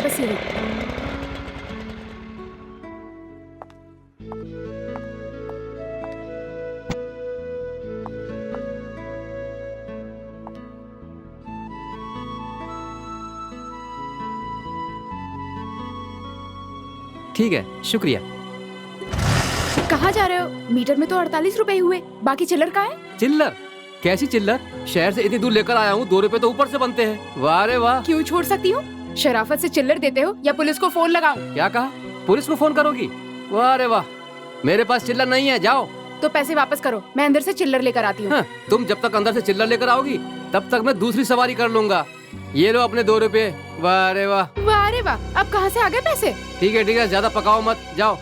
वापस यही। ठीक है, शुक्रिया। कहाँ जा रहे हो? मीटर में तो 48 रुपए हुए, बाकी चिल्लर कहाँ है? चिल्लर? कैसी चिल्लर? शहर से इतनी दूर लेकर आया हूँ, 2 रुपए तो ऊपर से बनते हैं। वाह रे वाह। क्यों छोड़ सकती हूँ? शराफत से चिल्लर देते हो या पुलिस को फोन लगाऊं? क्या कहा? पुलिस को फोन करोगी? वाह रे वाह, मेरे पास चिल्लर नहीं है, जाओ। तो पैसे वापस करो, मैं अंदर से चिल्लर लेकर आती हूँ। हाँ, तुम जब तक अंदर से चिल्लर लेकर आओगी तब तक मैं दूसरी सवारी कर लूंगा। ये लो अपने 2 रुपए। वाह रे वाह। वाह रे वाह, अब कहाँ से आ गए पैसे? ठीक है, ज्यादा पकाओ मत, जाओ।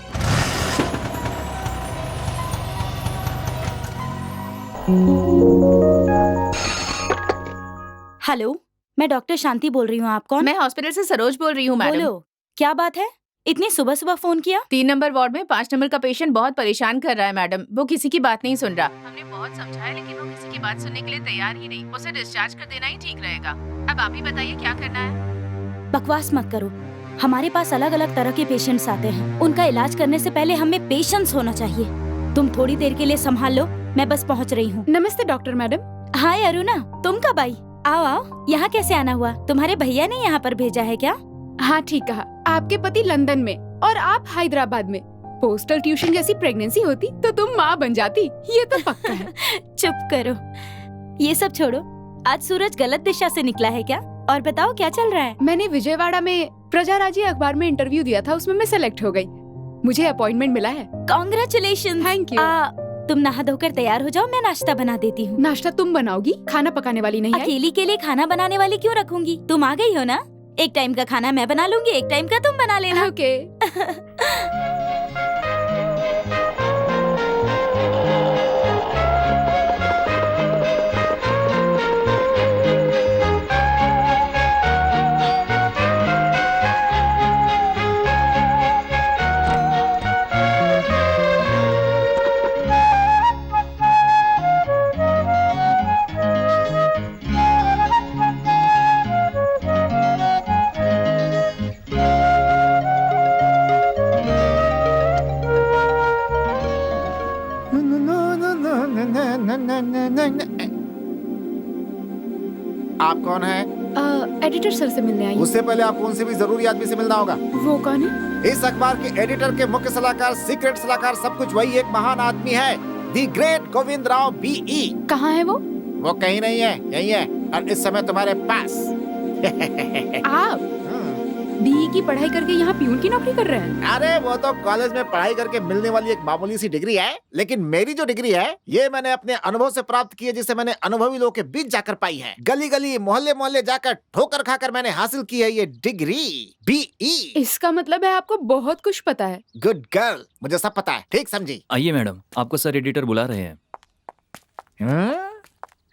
हेलो, मैं डॉक्टर शांति बोल रही हूँ। आप कौन? मैं हॉस्पिटल से सरोज बोल रही हूँ मैडम। बोलो, क्या बात है? इतनी सुबह सुबह फोन किया? 3 नंबर वार्ड में 5 नंबर का पेशेंट बहुत परेशान कर रहा है मैडम। वो किसी की बात नहीं सुन रहा। हमने बहुत समझाया लेकिन वो किसी की बात सुनने के लिए तैयार ही नहीं। उसे डिस्चार्ज कर देना ही ठीक रहेगा। अब आप ही बताइए क्या करना है। बकवास मत करो। हमारे पास अलग अलग तरह के पेशेंट्स आते हैं। उनका इलाज करने से पहले हमें पेशेंस होना चाहिए। तुम थोड़ी देर के लिए संभाल लो, मैं बस पहुँच रही हूँ। नमस्ते डॉक्टर मैडम। हाय अरुणा, तुम कब आई? आओ आओ, यहाँ कैसे आना हुआ? तुम्हारे भैया ने यहाँ पर भेजा है क्या? हाँ ठीक कहा। आपके पति लंदन में और आप हैदराबाद में। पोस्टल ट्यूशन जैसी प्रेगनेंसी होती तो तुम माँ बन जाती, ये तो पक्का है। चुप करो, ये सब छोड़ो। आज सूरज गलत दिशा से निकला है क्या? और बताओ क्या चल रहा है? मैंने विजयवाड़ा में प्रजाराज्य अखबार में इंटरव्यू दिया था, उसमें मैं सेलेक्ट हो गई। मुझे अपॉइंटमेंट मिला है। कांग्रेचुलेशन। Thank you. तुम नहा धोकर तैयार हो जाओ, मैं नाश्ता बना देती हूँ। नाश्ता तुम बनाओगी? खाना पकाने वाली नहीं है? अकेली के लिए खाना बनाने वाली क्यों रखूंगी? तुम आ गई हो ना, एक टाइम का खाना मैं बना लूंगी, एक टाइम का तुम बना लेना। ओके। आप कौन है? एडिटर सर से मिलने आई हूँ। उससे पहले आपको उनसे भी जरूरी आदमी से मिलना होगा। वो कौन है? इस अखबार के एडिटर के मुख्य सलाहकार, सीक्रेट सलाहकार, सब कुछ वही एक महान आदमी है, the great Govind Rao BE. कहाँ है वो? वो कहीं नहीं है, यही है, और इस समय तुम्हारे पास। आप बीई की पढ़ाई करके यहाँ प्यून की नौकरी कर रहे हैं? अरे वो तो कॉलेज में पढ़ाई करके मिलने वाली एक मामूली सी डिग्री है, लेकिन मेरी जो डिग्री है ये मैंने अपने अनुभव से प्राप्त की है, जिसे मैंने अनुभवी लोगों के बीच जाकर पाई है। गली गली मोहल्ले मोहल्ले जाकर ठोकर खाकर मैंने हासिल की है ये डिग्री बीई। इसका मतलब है आपको बहुत कुछ पता है। गुड गर्ल, मुझे सब पता है, ठीक समझी? आइए मैडम, आपको सर एडिटर बुला रहे हैं।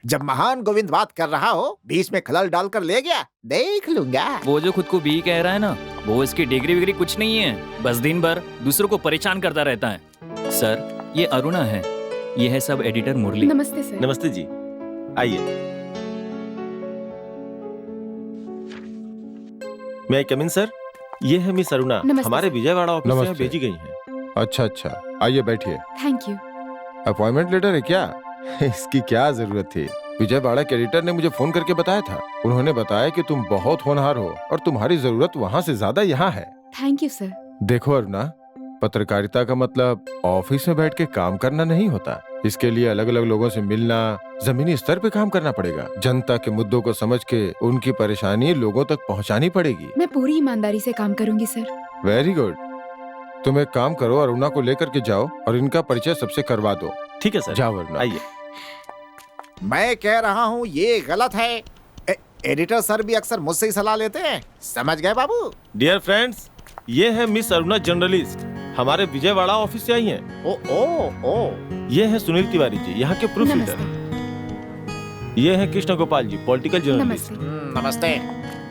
जब महान गोविंद बात कर रहा हो, बीच में खलल डालकर ले गया, देख लूंगा। वो जो खुद को बी कह रहा है ना, वो इसकी डिग्री विग्री कुछ नहीं है, बस दिन भर दूसरों को परेशान करता रहता है। सर, ये अरुणा है, ये है सब एडिटर मुरली। नमस्ते सर। नमस्ते जी, आइए। मैं कम इन सर? ये है मिस अरुणा, हमारे विजयवाड़ा ऑफिस से भेजी गई हैं। अच्छा, आइए बैठिए। Thank you. अपॉइंटमेंट लेटर है क्या? इसकी क्या जरूरत थी? विजयवाड़ा के एडिटर ने मुझे फोन करके बताया था। उन्होंने बताया कि तुम बहुत होनहार हो और तुम्हारी जरूरत वहाँ से ज्यादा यहाँ है। Thank you sir. देखो अरुणा, पत्रकारिता का मतलब ऑफिस में बैठ के काम करना नहीं होता। इसके लिए अलग अलग लोगों से मिलना, जमीनी स्तर पे काम करना पड़ेगा। जनता के मुद्दों को समझ के उनकी परेशानी लोगों तक पहुँचानी पड़ेगी। मैं पूरी ईमानदारी से काम करूंगी सर। Very good. तुम एक काम करो, अरुणा को लेकर के जाओ और इनका परिचय सबसे करवा दो। ठीक है सर, जाओ अरुणा। आइए। मैं कह रहा हूँ ये गलत है। एडिटर सर भी अक्सर मुझसे ही सलाह लेते हैं, समझ गए बाबू? डियर फ्रेंड्स, ये है मिस अरुणा जर्नलिस्ट, हमारे विजयवाड़ा ऑफिस से आई हैं। ओ। ये है सुनील तिवारी जी, यहाँ के प्रूफ रीडर। ये है कृष्ण गोपाल जी, पॉलिटिकल जर्नलिस्ट। नमस्ते।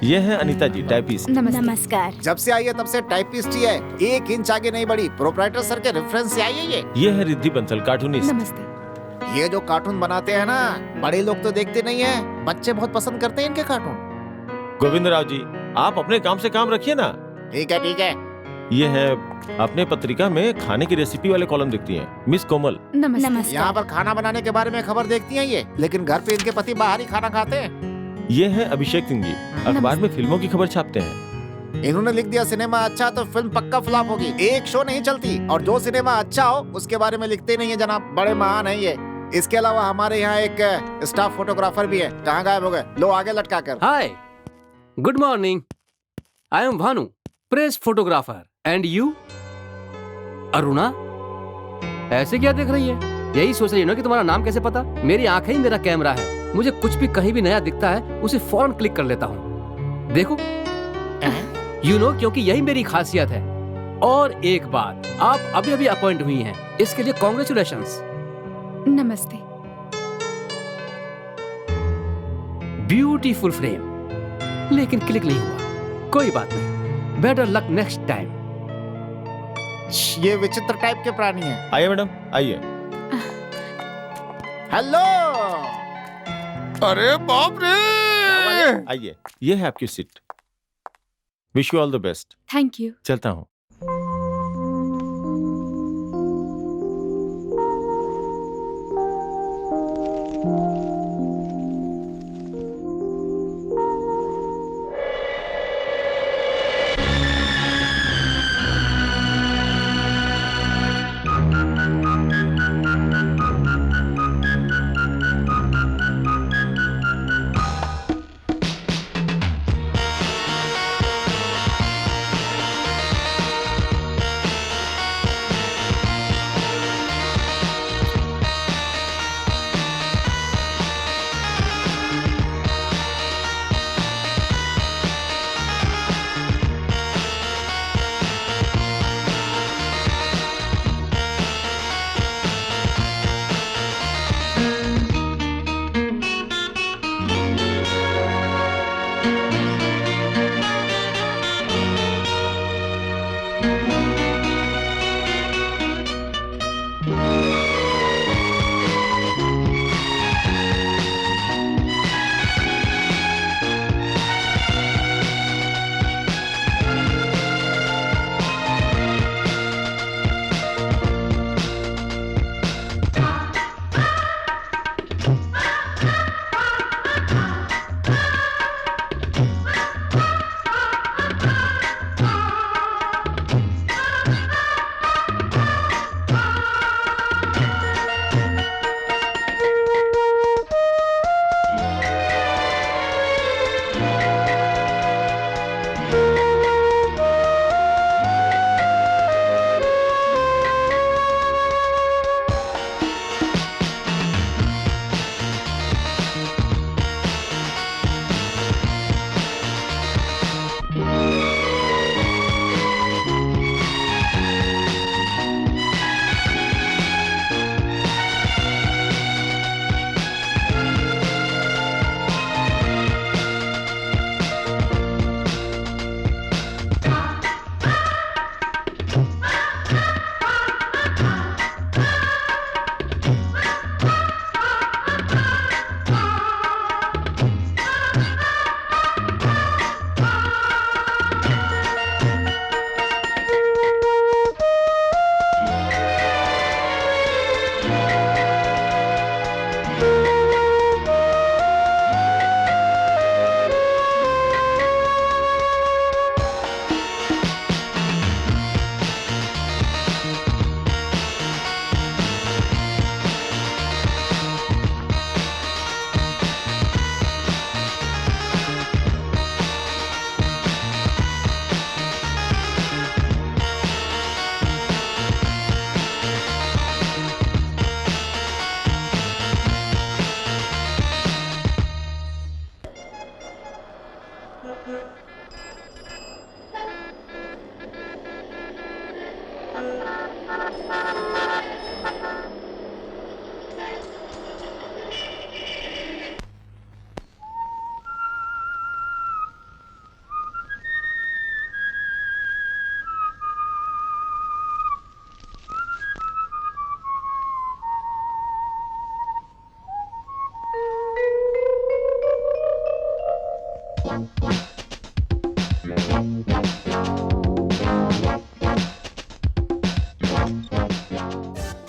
ये है अनीता जी, टाइपिस्ट। नमस्कार। जब से आई है तब से टाइपिस्ट ही है, 1 इंच आगे नहीं बढ़ी। प्रोप्राइटर सर के रेफरेंस से आई है ये है रिद्धि बंसल, कार्टूनिस्ट। नमस्ते। ये जो कार्टून बनाते हैं ना, बड़े लोग तो देखते नहीं है, बच्चे बहुत पसंद करते हैं इनके कार्टून। गोविंद राव जी, आप अपने काम से काम रखिए ना। ठीक है ठीक है। ये है अपने पत्रिका में खाने की रेसिपी वाले कॉलम दिखती हैं, मिस कोमल। नमस्ते। नमस्ते। यहाँ पर खाना बनाने के बारे में खबर देखती हैं ये, लेकिन घर पे इनके पति बाहर ही खाना खाते हैं। ये है अभिषेक सिंह जी, अखबार में फिल्मों की खबर छापते हैं। इन्होंने लिख दिया सिनेमा अच्छा तो फिल्म पक्का फ्लॉप होगी, एक शो नहीं चलती, और जो सिनेमा अच्छा हो उसके बारे में लिखते नहीं है जनाब। बड़े महान है ये। इसके अलावा हमारे यहाँ एक स्टाफ फोटोग्राफर भी है। कहाँ गायब हो गए? लो आगे लटका कर। Hi, good morning. I am Bhanu, press photographer. And you? Aruna? ऐसे क्या देख रही है? यही सोच रही है ना कि तुम्हारा नाम कैसे पता? मेरी आंखें ही मेरा कैमरा है। मुझे कुछ भी कहीं भी नया दिखता है उसे फौरन क्लिक कर लेता हूँ। देखो, क्योंकि यही मेरी खासियत है। और एक बात, आप अभी अभी अपॉइंट हुई हैं, इसके लिए कॉन्ग्रेचुलेशंस। नमस्ते। ब्यूटीफुल फ्रेम, लेकिन क्लिक नहीं हुआ। कोई बात नहीं, बेटर लक नेक्स्ट टाइम। ये विचित्र टाइप के प्राणी हैं। आइए मैडम, आइए। हेलो। अरे बाप रे! आइए, ये है आपकी seat. Wish you all the best. Thank you. चलता हूँ।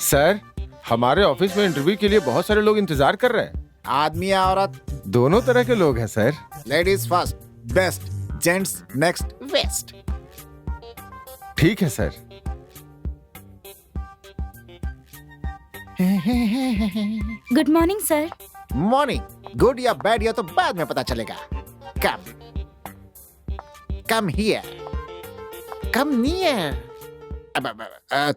सर, हमारे ऑफिस में इंटरव्यू के लिए बहुत सारे लोग इंतजार कर रहे हैं। आदमी या औरत? दोनों तरह के लोग हैं sir. Ladies first, best, gents next, waste. ठीक है sir. Good morning sir. Morning. Good या बैड या तो बाद में पता चलेगा। Come here, come near.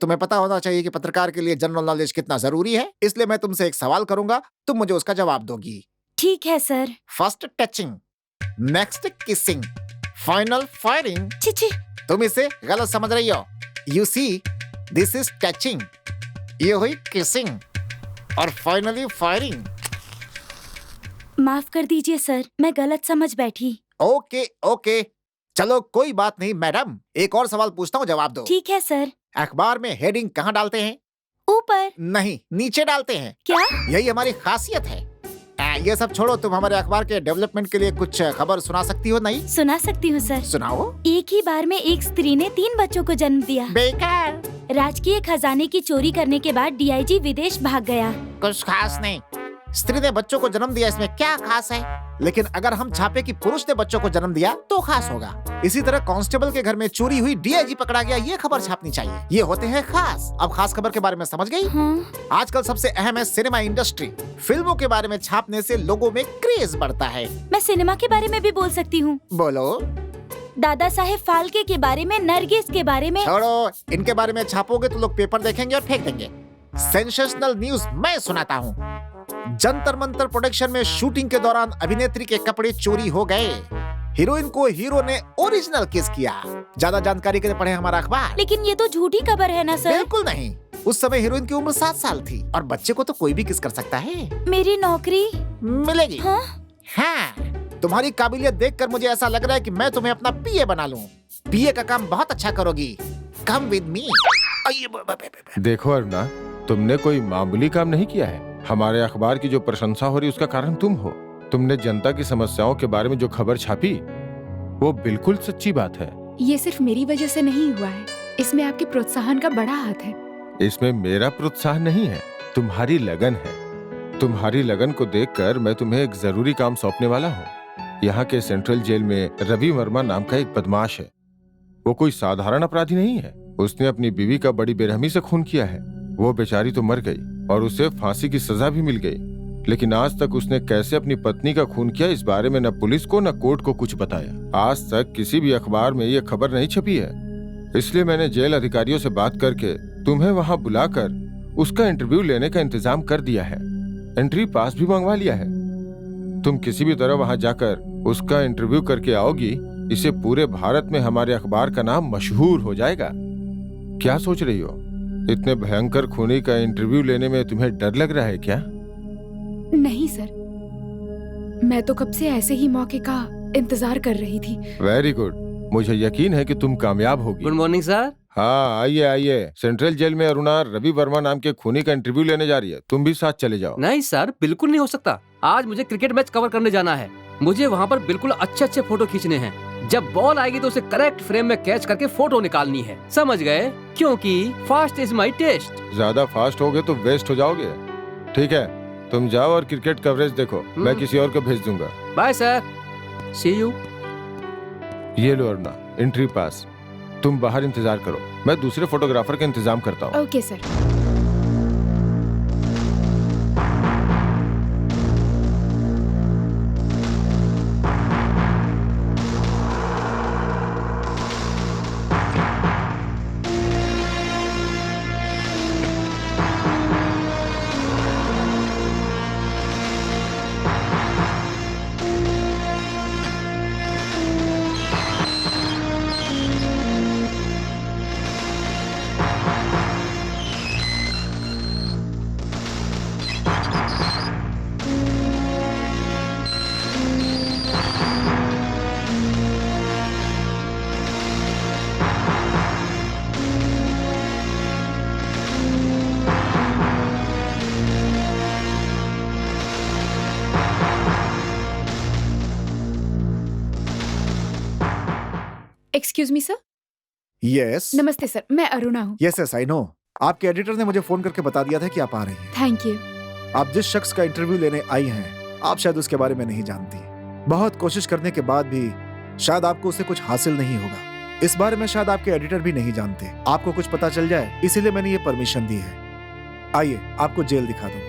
तुम्हें पता होना चाहिए कि पत्रकार के लिए जनरल नॉलेज कितना जरूरी है, इसलिए मैं तुमसे एक सवाल करूंगा, तुम मुझे उसका जवाब दोगी। ठीक है sir. First touching, next kissing, final firing. छी। तुम इसे गलत समझ रही हो। You see, this is touching, ये हुई किसिंग, और फाइनली फायरिंग। माफ कर दीजिए सर, मैं गलत समझ बैठी। ओके ओके, चलो कोई बात नहीं मैडम, एक और सवाल पूछता हूँ, जवाब दो। ठीक है सर। अखबार में हेडिंग कहाँ डालते हैं? ऊपर। नहीं, नीचे डालते हैं। क्या? यही हमारी खासियत है। ये सब छोड़ो, तुम हमारे अखबार के डेवलपमेंट के लिए कुछ खबर सुना सकती हो? नहीं सुना सकती हूँ सर। सुनाओ। एक ही बार में एक स्त्री ने 3 बच्चों को जन्म दिया। बेकार। राजकीय खजाने की चोरी करने के बाद डीआईजी विदेश भाग गया। कुछ खास नहीं, स्त्री ने बच्चों को जन्म दिया, इसमें क्या खास है? लेकिन अगर हम छापे कि पुरुष ने बच्चों को जन्म दिया तो खास होगा। इसी तरह कांस्टेबल के घर में चोरी हुई, डीआईजी पकड़ा गया, ये खबर छापनी चाहिए। ये होते हैं खास। अब खास खबर के बारे में समझ गई? हाँ। आजकल सबसे अहम है सिनेमा इंडस्ट्री। फिल्मों के बारे में छापने से लोगों में क्रेज बढ़ता है। मैं सिनेमा के बारे में भी बोल सकती हूँ। बोलो। दादा साहेब फाल्के के बारे में, नरगिस के बारे में। छोड़ो, इनके बारे में छापोगे तो लोग पेपर देखेंगे और फेंक देंगे। सेंसेशनल न्यूज मैं सुनाता हूँ। जंतर मंतर प्रोडक्शन में शूटिंग के दौरान अभिनेत्री के कपड़े चोरी हो गए। हीरोइन को हीरो ने ओरिजिनल किस किया। ज्यादा जानकारी के लिए पढ़े हमारा अखबार। लेकिन ये तो झूठी खबर है ना सर? बिल्कुल नहीं, उस समय हीरोइन की उम्र 7 साल थी और बच्चे को तो कोई भी किस कर सकता है। मेरी नौकरी मिलेगी। हाँ? हाँ, तुम्हारी काबिलियत देखकर मुझे ऐसा लग रहा है कि मैं तुम्हें अपना पीए बना लूं। पीए का काम बहुत अच्छा करोगी। Come with me. देखो अरुणा, तुमने कोई मामूली काम नहीं किया है। हमारे अखबार की जो प्रशंसा हो रही उसका कारण तुम हो। तुमने जनता की समस्याओं के बारे में जो खबर छापी वो बिल्कुल सच्ची बात है। ये सिर्फ मेरी वजह से नहीं हुआ है, इसमें आपके प्रोत्साहन का बड़ा हाथ है। इसमें मेरा प्रोत्साहन नहीं है, तुम्हारी लगन है। तुम्हारी लगन को देखकर मैं तुम्हें एक जरूरी काम सौंपने वाला हूँ। यहाँ के सेंट्रल जेल में रवि वर्मा नाम का एक बदमाश है। वो कोई साधारण अपराधी नहीं है। उसने अपनी बीवी का बड़ी बेरहमी से खून किया है। वो बेचारी तो मर गई और उसे फांसी की सजा भी मिल गई, लेकिन आज तक उसने कैसे अपनी पत्नी का खून किया इस बारे में न पुलिस को न कोर्ट को कुछ बताया। आज तक किसी भी अखबार में ये खबर नहीं छपी है। इसलिए मैंने जेल अधिकारियों से बात करके तुम्हें वहाँ बुलाकर उसका इंटरव्यू लेने का इंतजाम कर दिया है। एंट्री पास भी मंगवा लिया है। तुम किसी भी तरह वहाँ जाकर उसका इंटरव्यू करके आओगी, इससे पूरे भारत में हमारे अखबार का नाम मशहूर हो जाएगा। क्या सोच रही हो? इतने भयंकर खूनी का इंटरव्यू लेने में तुम्हें डर लग रहा है क्या? नहीं सर, मैं तो कब से ऐसे ही मौके का इंतजार कर रही थी। वेरी गुड, मुझे यकीन है कि तुम कामयाब होगी। Good morning sir. हाँ, आइए आइए। सेंट्रल जेल में अरुणा रवि वर्मा नाम के खूनी का इंटरव्यू लेने जा रही है। तुम भी साथ चले जाओ। नहीं सर, बिल्कुल नहीं हो सकता। आज मुझे क्रिकेट मैच कवर करने जाना है। मुझे वहाँ पर बिल्कुल अच्छे अच्छे फोटो खींचने हैं। जब बॉल आएगी तो उसे करेक्ट फ्रेम में कैच करके फोटो निकालनी है, समझ गए? क्योंकि फास्ट इज माई टेस्ट। ज्यादा फास्ट होगे तो वेस्ट हो जाओगे। ठीक है, तुम जाओ और क्रिकेट कवरेज देखो। मैं किसी और को भेज दूंगा। Bye sir, see you. ये लो अरुणा, एंट्री पास। तुम बाहर इंतजार करो, मैं दूसरे फोटोग्राफर का इंतजाम करता हूँ। Okay sir. Excuse me sir. Yes. नमस्ते सर, मैं अरुणा हूँ। Yes yes, I know. आपके एडिटर ने मुझे फोन करके बता दिया था कि आप आ रही हैं। Thank you. आप जिस शख्स का इंटरव्यू लेने आई हैं, आप शायद उसके बारे में नहीं जानती। बहुत कोशिश करने के बाद भी शायद आपको उससे कुछ हासिल नहीं होगा। इस बारे में शायद आपके एडिटर भी नहीं जानते। आपको कुछ पता चल जाए, इसीलिए मैंने ये परमिशन दी है। आइए आपको जेल दिखा दूं।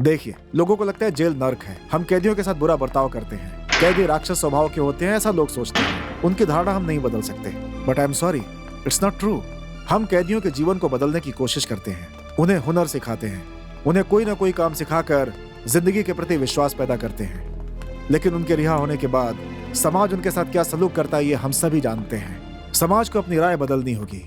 देखिए, लोगों को लगता है जेल नर्क है। हम कैदियों के साथ बुरा बर्ताव करते हैं। कैदी राक्षस स्वभाव के होते हैं, ऐसा लोग सोचते हैं। उनकी धारणा हम नहीं बदल सकते। But I am sorry, it's not true. हम कैदियों के जीवन को बदलने की कोशिश करते हैं। उन्हें हुनर सिखाते हैं, उन्हें कोई ना कोई काम सिखाकर जिंदगी के प्रति विश्वास पैदा करते हैं। लेकिन उनके रिहा होने के बाद समाज उनके साथ क्या सलूक करता है, ये हम सभी जानते हैं। समाज को अपनी राय बदलनी होगी।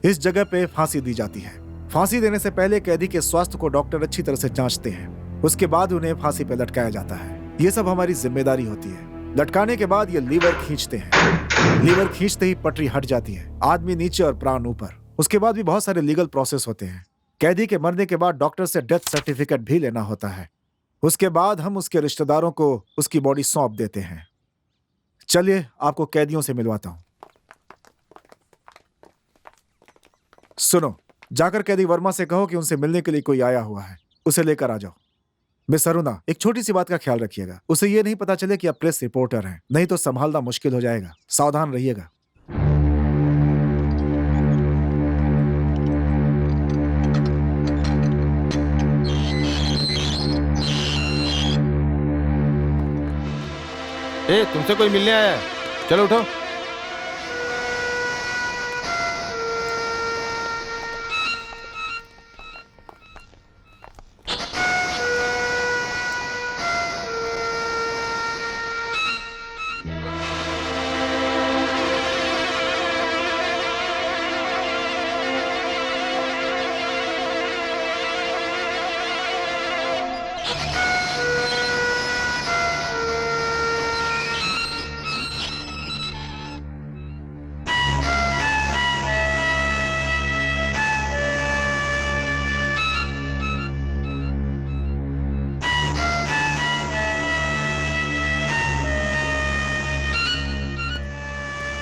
इस जगह पे फांसी दी जाती है। फांसी देने से पहले कैदी के स्वास्थ्य को डॉक्टर अच्छी तरह से जांचते हैं। उसके बाद उन्हें फांसी पे लटकाया जाता है। ये सब हमारी जिम्मेदारी होती है। लटकाने के बाद ये लीवर खींचते हैं। लीवर खींचते ही पटरी हट जाती है। आदमी नीचे और प्राण ऊपर। उसके बाद भी बहुत सारे लीगल प्रोसेस होते हैं। कैदी के मरने के बाद डॉक्टर से डेथ सर्टिफिकेट भी लेना होता है। उसके बाद हम उसके रिश्तेदारों को उसकी बॉडी सौंप देते हैं। चलिए आपको कैदियों से मिलवाता हूं। सुनो, जाकर कैदी वर्मा से कहो कि उनसे मिलने के लिए कोई आया हुआ है। उसे लेकर आ जाओ। मिस अरुणा, एक छोटी सी बात का ख्याल रखिएगा। उसे ये नहीं पता चले कि आप प्रेस रिपोर्टर हैं, नहीं तो संभालना मुश्किल हो जाएगा। सावधान रहिएगा। तुमसे कोई मिलने आया है? चलो उठो।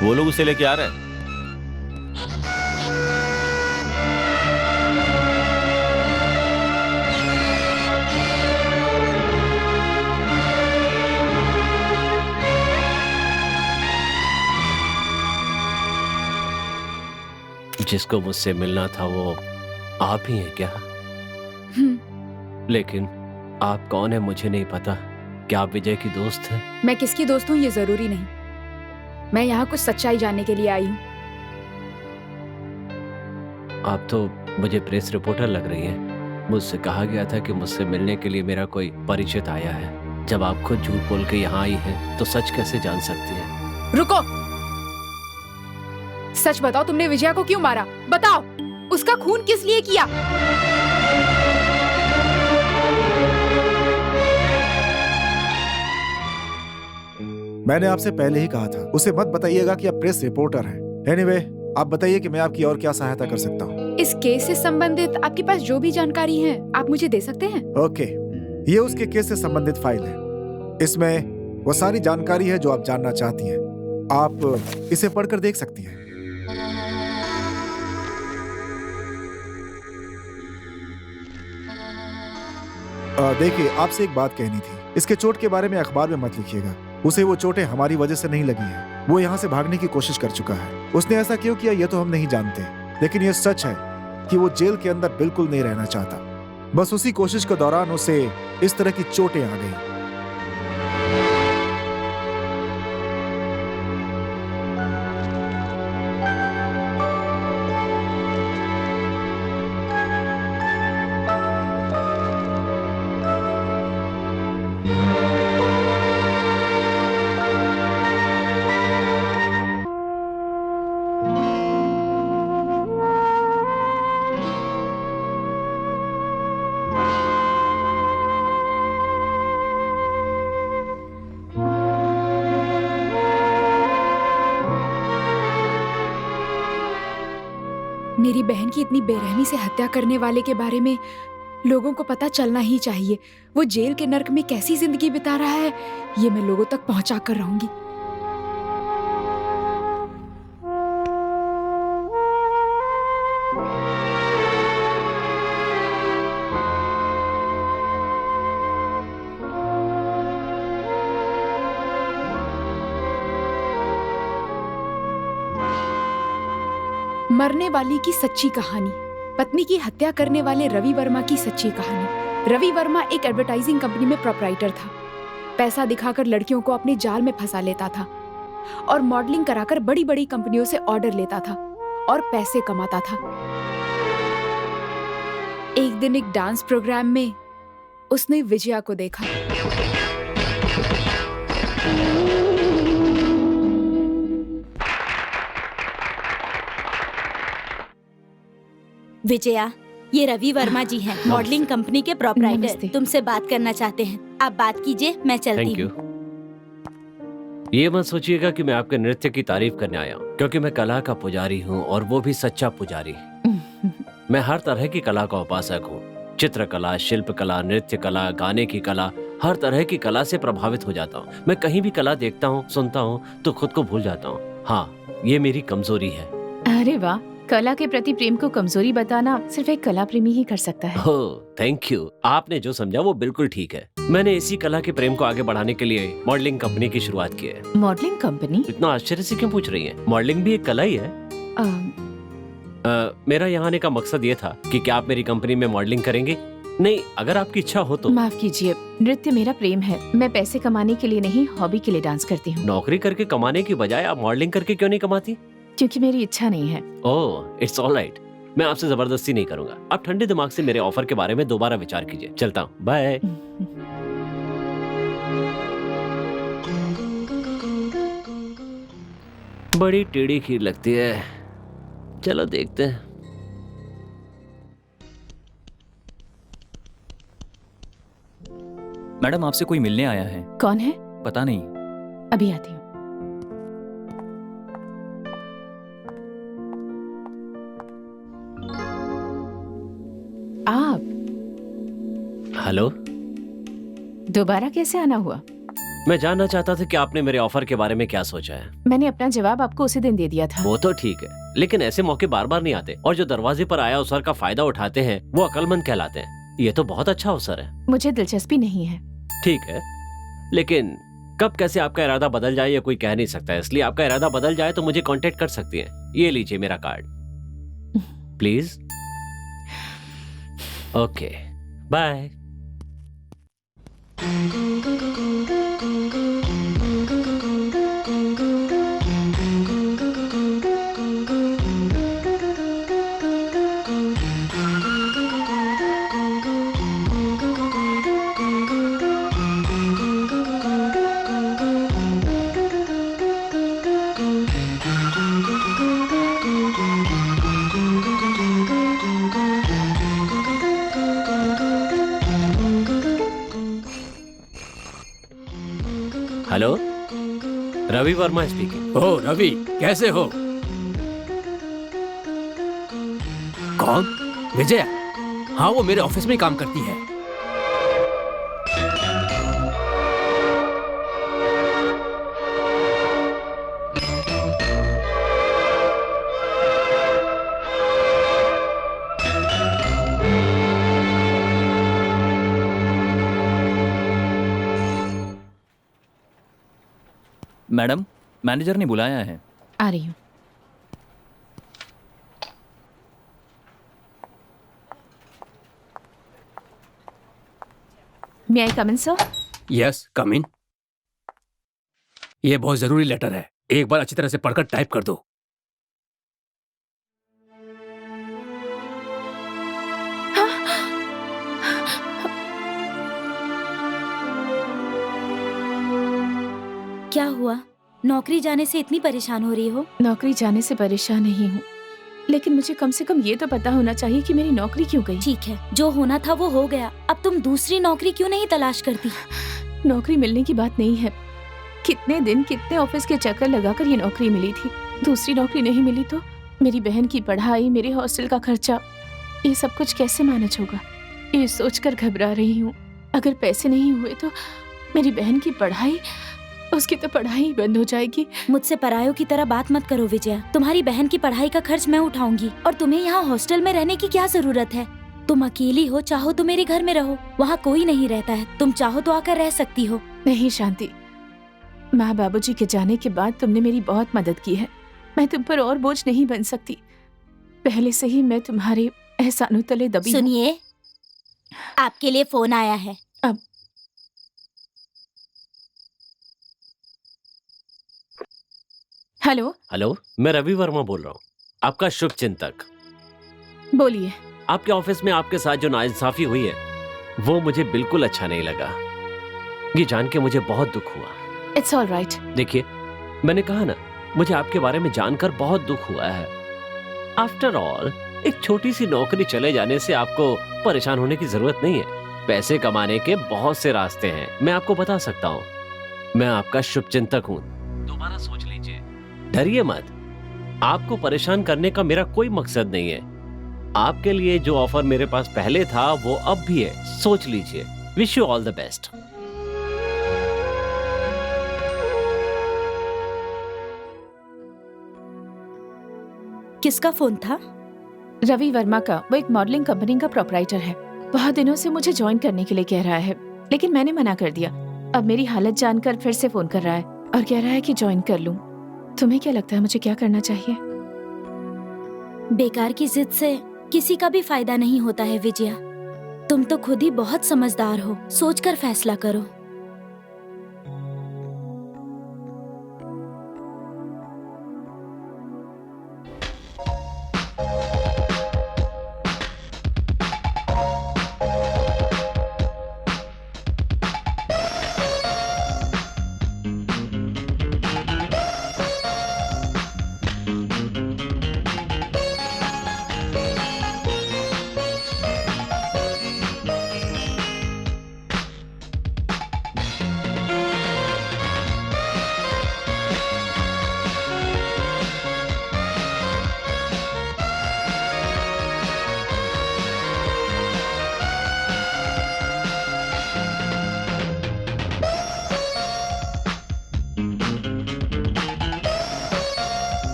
वो लोग उसे लेके आ रहे हैं। जिसको मुझसे मिलना था वो आप ही हैं क्या? लेकिन आप कौन है मुझे नहीं पता। क्या आप विजय की दोस्त हैं? मैं किसकी दोस्त हूँ ये जरूरी नहीं। मैं यहाँ कुछ सच्चाई जानने के लिए आई हूँ। आप तो मुझे प्रेस रिपोर्टर लग रही हैं। मुझसे कहा गया था कि मुझसे मिलने के लिए मेरा कोई परिचित आया है। जब आप खुद झूठ बोल के यहाँ आई हैं, तो सच कैसे जान सकती हैं? रुको, सच बताओ, तुमने विजया को क्यों मारा? बताओ, उसका खून किस लिए किया? मैंने आपसे पहले ही कहा था, उसे मत बताइएगा कि आप प्रेस रिपोर्टर हैं। एनीवे, आप बताइए कि मैं आपकी और क्या सहायता कर सकता हूँ। इस केस से संबंधित आपके पास जो भी जानकारी है आप मुझे दे सकते हैं। ओके, ये उसके केस से संबंधित फाइल है। इसमें वो सारी जानकारी है जो आप जानना चाहती हैं। आप इसे पढ़कर देख सकती हैं। देखिए, आपसे एक बात कहनी थी। इसके चोट के बारे में अखबार में मत लिखिएगा। उसे वो चोटें हमारी वजह से नहीं लगी हैं। वो यहाँ से भागने की कोशिश कर चुका है। उसने ऐसा क्यों किया ये तो हम नहीं जानते, लेकिन ये सच है कि वो जेल के अंदर बिल्कुल नहीं रहना चाहता। बस उसी कोशिश के दौरान उसे इस तरह की चोटें आ गई। मेरी बहन की इतनी बेरहमी से हत्या करने वाले के बारे में लोगों को पता चलना ही चाहिए। वो जेल के नर्क में कैसी जिंदगी बिता रहा है, ये मैं लोगों तक पहुंचा कर रहूंगी। मरने वाली की सच्ची कहानी, पत्नी की हत्या करने वाले रवि वर्मा की सच्ची कहानी। रवि वर्मा एक एडवर्टाइजिंग कंपनी में प्रोप्राइटर था। पैसा दिखाकर लड़कियों को अपने जाल में फंसा लेता था और मॉडलिंग कराकर बड़ी बड़ी कंपनियों से ऑर्डर लेता था और पैसे कमाता था। एक दिन एक डांस प्रोग्राम में उसने विजया को देखा। विजया, ये रवि वर्मा जी हैं, मॉडलिंग कंपनी के प्रोप्राइटर। नमस्ते। तुमसे बात करना चाहते हैं। आप बात कीजिए, मैं चलती थैंक यू। हूँ। ये मत सोचिएगा कि मैं आपके नृत्य की तारीफ करने आया हूँ, क्योंकि मैं कला का पुजारी हूँ और वो भी सच्चा पुजारी। मैं हर तरह की कला का उपासक हूँ। चित्रकला, शिल्पकला, नृत्य कला, गाने की कला, हर तरह की कला से प्रभावित हो जाता हूँ। मैं कहीं भी कला देखता हूँ, सुनता हूँ तो खुद को भूल जाता हूँ। हाँ, ये मेरी कमजोरी है। अरे वाह, कला के प्रति प्रेम को कमजोरी बताना सिर्फ एक कला प्रेमी ही कर सकता है। ओह, थैंक यू। आपने जो समझा वो बिल्कुल ठीक है। मैंने इसी कला के प्रेम को आगे बढ़ाने के लिए मॉडलिंग कंपनी की शुरुआत की है। Modelling company? इतना आश्चर्य से क्यों पूछ रही हैं? मॉडलिंग भी एक कला ही है। मेरा यहाँ आने का मकसद ये था कि क्या आप मेरी कंपनी में मॉडलिंग करेंगे? नहीं, अगर आपकी इच्छा हो तो। माफ कीजिए, नृत्य मेरा प्रेम है। मैं पैसे कमाने के लिए नहीं, हॉबी के लिए डांस करती हूँ। नौकरी करके कमाने की बजाय आप मॉडलिंग करके क्यों नहीं कमाती? क्योंकि मेरी इच्छा नहीं है। ओह, इट्स ऑल राइट। मैं आपसे जबरदस्ती नहीं करूंगा। आप ठंडे दिमाग से मेरे ऑफर के बारे में दोबारा विचार कीजिए। चलता हूँ, बाय। बड़ी टेढ़ी खीर लगती है। चलो देखते हैं। मैडम, आपसे कोई मिलने आया है। कौन है? पता नहीं। अभी आती हूँ। आप हेलो, दोबारा कैसे आना हुआ? मैं जानना चाहता था कि आपने मेरे ऑफर के बारे में क्या सोचा है। मैंने अपना जवाब आपको उसी दिन दे दिया था। वो तो ठीक है, लेकिन ऐसे मौके बार बार नहीं आते और जो दरवाजे पर आया अवसर का फायदा उठाते हैं वो अक्लमंद कहलाते हैं। ये तो बहुत अच्छा अवसर है। मुझे दिलचस्पी नहीं है। ठीक है, लेकिन कब कैसे आपका इरादा बदल जाए ये कोई कह नहीं सकता, इसलिए आपका इरादा बदल जाए तो मुझे कांटेक्ट कर सकती हैं। ये लीजिए मेरा card, please. Okay, bye. Hello, Ravi Varma speaking. Oh Ravi, कैसे हो? कौन? विजय? हाँ, वो मेरे ऑफिस में ही काम करती है। मैडम, मैनेजर ने बुलाया है। आ रही हूँ। May I come in, sir? Yes, come in. ये बहुत जरूरी लेटर है, एक बार अच्छी तरह से पढ़कर टाइप कर दो। क्या हुआ? नौकरी जाने से इतनी परेशान हो रही हो? नौकरी जाने से परेशान नहीं हूँ, लेकिन मुझे कम से कम ये तो पता होना चाहिए कि मेरी नौकरी क्यों गई। ठीक है, जो होना था वो हो गया। अब तुम दूसरी नौकरी क्यों नहीं तलाश करती? नौकरी मिलने की बात नहीं है। कितने दिन, कितने ऑफिस के चक्कर लगाकर ये नौकरी मिली थी। दूसरी नौकरी नहीं मिली तो मेरी बहन की पढ़ाई, मेरे हॉस्टल का खर्चा, ये सब कुछ कैसे मैनेज होगा, ये सोचकर घबरा रही हूँ। अगर पैसे नहीं हुए तो मेरी बहन की पढ़ाई, उसकी तो पढ़ाई ही बंद हो जाएगी। मुझसे परायों की तरह बात मत करो विजया। तुम्हारी बहन की पढ़ाई का खर्च मैं उठाऊंगी और तुम्हें यहाँ हॉस्टल में रहने की क्या जरूरत है? तुम अकेली हो, चाहो तो मेरे घर में रहो, वहाँ कोई नहीं रहता है। तुम चाहो तो आकर रह सकती हो। नहीं शांति, माँ बाबूजी के जाने के बाद तुमने मेरी बहुत मदद की है। मैं तुम पर और बोझ नहीं बन सकती। पहले से ही मैं तुम्हारे एहसानों तले दबी हूँ। सुनिए, आपके लिए फोन आया है। हेलो, हेलो, मैं रवि वर्मा बोल रहा हूँ, आपका शुभ चिंतक। बोलिए। आपके ऑफिस में आपके साथ जो नाइंसाफी हुई है वो मुझे बिल्कुल अच्छा नहीं लगा। ये जान के मुझे बहुत दुख हुआ। It's all right. देखिए, मैंने कहा ना, मुझे आपके बारे में जानकर बहुत दुख हुआ है। आफ्टर ऑल, एक छोटी सी नौकरी चले जाने से आपको परेशान होने की जरूरत नहीं है। पैसे कमाने के बहुत से रास्ते हैं, मैं आपको बता सकता हूँ। मैं आपका शुभचिंतक हूँ, दोबारा सोच लीजिए। डरिए मत, आपको परेशान करने का मेरा कोई मकसद नहीं है। आपके लिए जो ऑफर मेरे पास पहले था वो अब भी है, सोच लीजिए। Wish you all the best. किसका फोन था? रवि वर्मा का। वो एक मॉडलिंग कंपनी का प्रोपराइटर है। बहुत दिनों से मुझे ज्वाइन करने के लिए कह रहा है, लेकिन मैंने मना कर दिया। अब मेरी हालत जानकर फिर से फोन कर रहा है और कह रहा है कि ज्वाइन कर लूं। तुम्हें क्या लगता है मुझे क्या करना चाहिए? बेकार की जिद से किसी का भी फायदा नहीं होता है विजया। तुम तो खुद ही बहुत समझदार हो, सोचकर फैसला करो।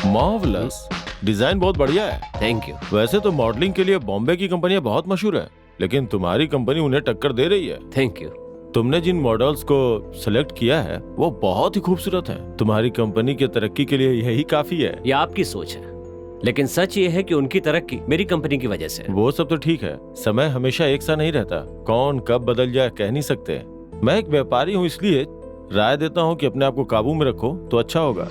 मार्वलस, डिजाइन बहुत बढ़िया है। Thank you. वैसे तो मॉडलिंग के लिए बॉम्बे की कंपनियां बहुत मशहूर हैं, लेकिन तुम्हारी कंपनी उन्हें टक्कर दे रही है। Thank you. तुमने जिन मॉडल्स को सिलेक्ट किया है वो बहुत ही खूबसूरत हैं। तुम्हारी कंपनी की तरक्की के लिए यही काफी है। ये आपकी सोच है, लेकिन सच ये है कि उनकी तरक्की मेरी कंपनी की वजह से है। वो सब तो ठीक है, समय हमेशा एक सा नहीं रहता, कौन कब बदल जाए कह नहीं सकते। मैं एक व्यापारी हूँ, इसलिए राय देता हूँ कि अपने आप को काबू में रखो तो अच्छा होगा।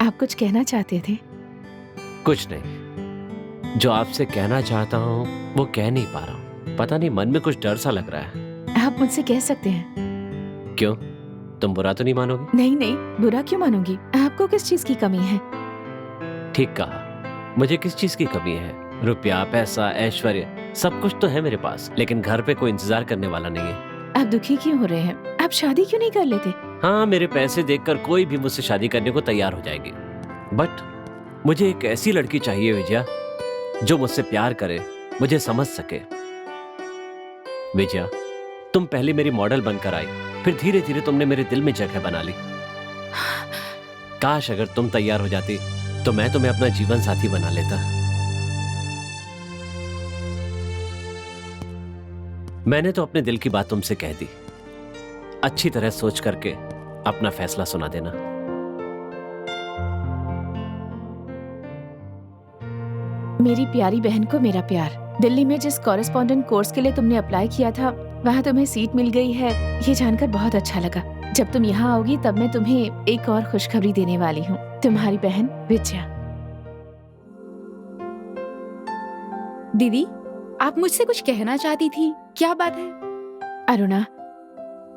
आप कुछ कहना चाहते थे? कुछ नहीं, जो आपसे कहना चाहता हूँ वो कह नहीं पा रहा हूँ। पता नहीं, मन में कुछ डर सा लग रहा है। आप मुझसे कह सकते हैं। क्यों, तुम बुरा तो नहीं मानोगी? नहीं नहीं, बुरा क्यों मानूंगी? आपको किस चीज की कमी है? ठीक कहा, मुझे किस चीज की कमी है? रुपया, पैसा, ऐश्वर्य, सब कुछ तो है मेरे पास, लेकिन घर पे कोई इंतजार करने वाला नहीं है। आप दुखी क्यों हो रहे हैं? आप शादी क्यों नहीं कर लेते? हाँ, मेरे पैसे देखकर कोई भी मुझसे शादी करने को तैयार हो जाएगी, बट मुझे एक ऐसी लड़की चाहिए विजया, जो मुझसे प्यार करे, मुझे समझ सके। विजया, तुम पहले मेरी मॉडल बनकर आई, फिर धीरे धीरे तुमने मेरे दिल में जगह बना ली। काश अगर तुम तैयार हो जाती तो मैं तुम्हें अपना जीवन साथी बना लेता। मैंने तो अपने दिल की बात तुमसे कह दी। अच्छी तरह सोच करके अपना फैसला सुना देना। मेरी प्यारी बहन को मेरा प्यार। दिल्ली में जिस कॉरेस्पॉन्डेंट कोर्स के लिए तुमने अप्लाई किया था, वहाँ तुम्हें सीट मिल गई है, ये जानकर बहुत अच्छा लगा। जब तुम यहाँ आओगी तब मैं तुम्हें एक और खुशखबरी देने वाली हूँ। तुम्हारी बहन विजया। दीदी, आप मुझसे कुछ कहना चाहती थी, क्या बात है? अरुणा,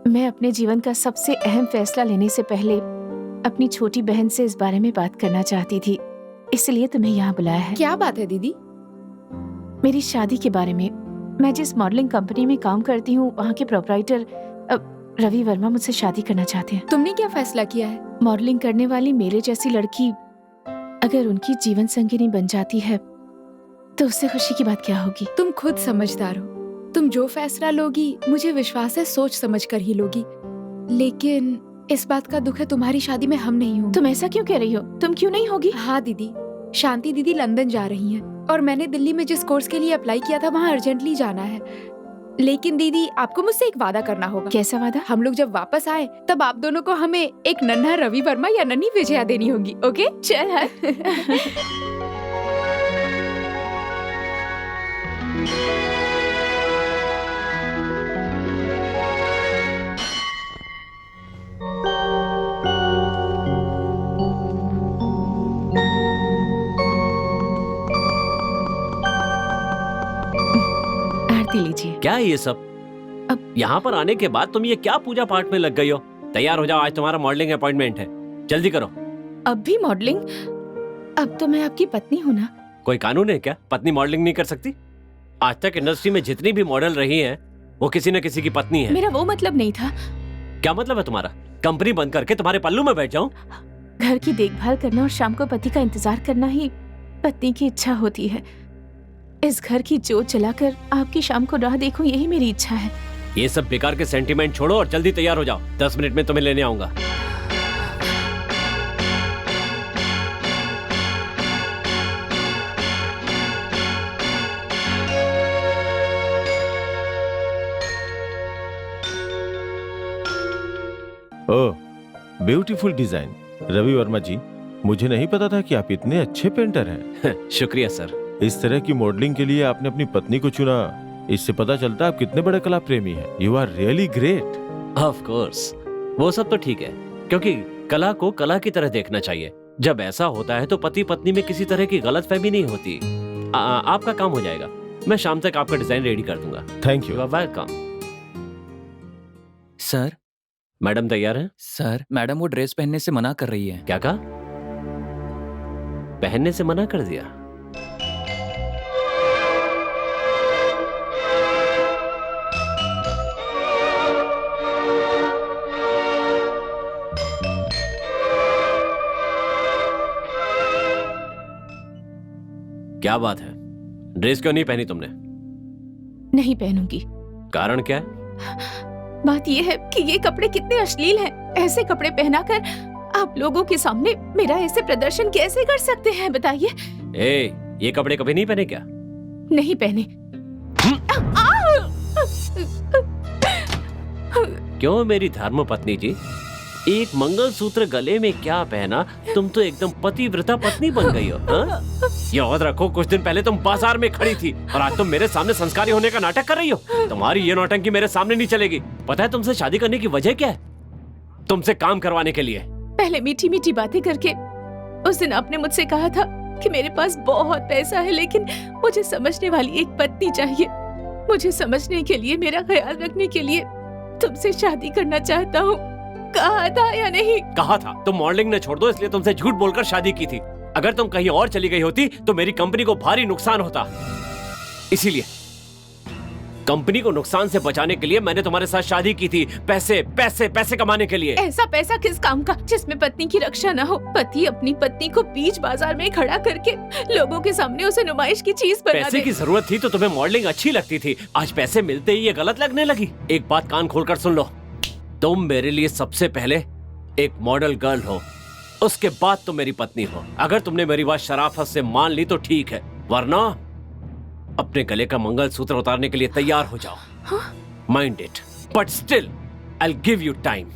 मैं अपने जीवन का सबसे अहम फैसला लेने से पहले अपनी छोटी बहन से इस बारे में बात करना चाहती थी, इसलिए तुम्हें यहाँ बुलाया है। क्या बात है दीदी? मेरी शादी के बारे में। मैं जिस मॉडलिंग कंपनी में काम करती हूँ, वहाँ के प्रोपराइटर रवि वर्मा मुझसे शादी करना चाहते हैं। तुमने क्या फैसला किया है? मॉडलिंग करने वाली मेरे जैसी लड़की अगर उनकी जीवन संगिनी बन जाती है तो उससे खुशी की बात क्या होगी? तुम खुद समझदार हो। तुम जो फैसला लोगी, मुझे विश्वास है सोच समझ कर ही लोगी। लेकिन इस बात का दुख है, तुम्हारी शादी में हम नहीं होंगे। तुम ऐसा क्यों कह रही हो? तुम क्यों नहीं होगी? हाँ दीदी, शांति दीदी लंदन जा रही हैं और मैंने दिल्ली में जिस कोर्स के लिए अप्लाई किया था वहाँ अर्जेंटली जाना है। लेकिन दीदी, आपको मुझसे एक वादा करना होगा। कैसा वादा? हम लोग जब वापस आए तब आप दोनों को हमें एक नन्हा रवि वर्मा या नन्ही विजया देनी होगी। ओके? चल हट। आरती लीजिए। क्या है ये सब? अब यहाँ पर आने के बाद तुम ये क्या पूजा पाठ में लग गई हो? तैयार हो जाओ, आज तुम्हारा मॉडलिंग अपॉइंटमेंट है, जल्दी करो। अब भी मॉडलिंग? अब तो मैं आपकी पत्नी हूँ ना। कोई कानून है क्या, पत्नी मॉडलिंग नहीं कर सकती? आज तक इंडस्ट्री में जितनी भी मॉडल रही हैं, वो किसी न किसी की पत्नी है। मेरा वो मतलब नहीं था। क्या मतलब है तुम्हारा? कंपनी बंद करके तुम्हारे पल्लू में बैठ जाऊं? घर की देखभाल करना और शाम को पति का इंतजार करना ही पत्नी की इच्छा होती है। इस घर की जोत जलाकर आपकी शाम को राह देखूं, यही मेरी इच्छा है। ये सब बेकार के सेंटीमेंट छोड़ो और जल्दी तैयार हो जाओ। 10 मिनट में तुम्हें लेने आऊंगा। ओह, ब्यूटीफुल डिजाइन। रवि वर्मा जी, मुझे नहीं पता था कि आप इतने अच्छे पेंटर हैं। शुक्रिया सर। इस तरह की मॉडलिंग के लिए आपने अपनी पत्नी को चुना, इससे पता चलता है आप कितने बड़े कला प्रेमी हैं। You are really great. Of course, वो सब तो ठीक है, क्योंकि कला को कला की तरह देखना चाहिए। जब ऐसा होता है तो पति पत्नी में किसी तरह की गलतफहमी नहीं होती। आपका काम हो जाएगा, मैं शाम तक आपका डिजाइन रेडी कर दूंगा। Thank you. You are welcome. Sir, madam तैयार हैं? सर मैडम वो ड्रेस पहनने से मना कर रही है। क्या कहा? पहनने से मना कर दिया? क्या बात है, ड्रेस क्यों नहीं पहनी तुमने? नहीं पहनूंगी। कारण क्या है? बात यह है कि ये कपड़े कितने अश्लील हैं। ऐसे कपड़े पहनाकर आप लोगों के सामने मेरा ऐसे प्रदर्शन कैसे कर सकते हैं, बताइए। ये कपड़े कभी नहीं पहने क्या? नहीं पहने। क्यों मेरी धर्म पत्नी जी, एक मंगलसूत्र गले में क्या पहना, तुम तो एकदम पतिव्रता पत्नी बन गई हो। हाँ? याद रखो, कुछ दिन पहले तुम बाजार में खड़ी थी और आज तुम मेरे सामने संस्कारी होने का नाटक कर रही हो। तुम्हारी ये नौटंकी मेरे सामने नहीं चलेगी। पता है तुमसे शादी करने की वजह क्या है? तुमसे काम करवाने के लिए। पहले मीठी मीठी बातें करके उस दिन आपने मुझसे कहा था कि मेरे पास बहुत पैसा है, लेकिन मुझे समझने वाली एक पत्नी चाहिए। मुझे समझने के लिए, मेरा ख्याल रखने के लिए तुमसे शादी करना चाहता हूँ। कहा था या नहीं? कहा था। तुम मॉडलिंग ने छोड़ दो इसलिए तुमसे झूठ बोलकर शादी की थी। अगर तुम कहीं और चली गई होती तो मेरी कंपनी को भारी नुकसान होता। इसीलिए कंपनी को नुकसान से बचाने के लिए मैंने तुम्हारे साथ शादी की थी। पैसे पैसे पैसे कमाने के लिए। ऐसा पैसा किस काम का जिसमें पत्नी की रक्षा न हो? पति अपनी पत्नी को बीच बाजार में खड़ा करके लोगों के सामने उसे नुमाइश की चीज बना दे। पैसे की जरूरत थी तो तुम्हें मॉडलिंग अच्छी लगती थी। आज पैसे मिलते ही ये गलत लगने लगी। एक बात कान खोलकर सुन लो, तुम मेरे लिए सबसे पहले एक मॉडल गर्ल हो, उसके बाद तुम मेरी पत्नी हो। अगर तुमने मेरी बात शराफत से मान ली तो ठीक है, वरना अपने गले का मंगलसूत्र उतारने के लिए तैयार हो जाओ। Mind it, but still I will give you time.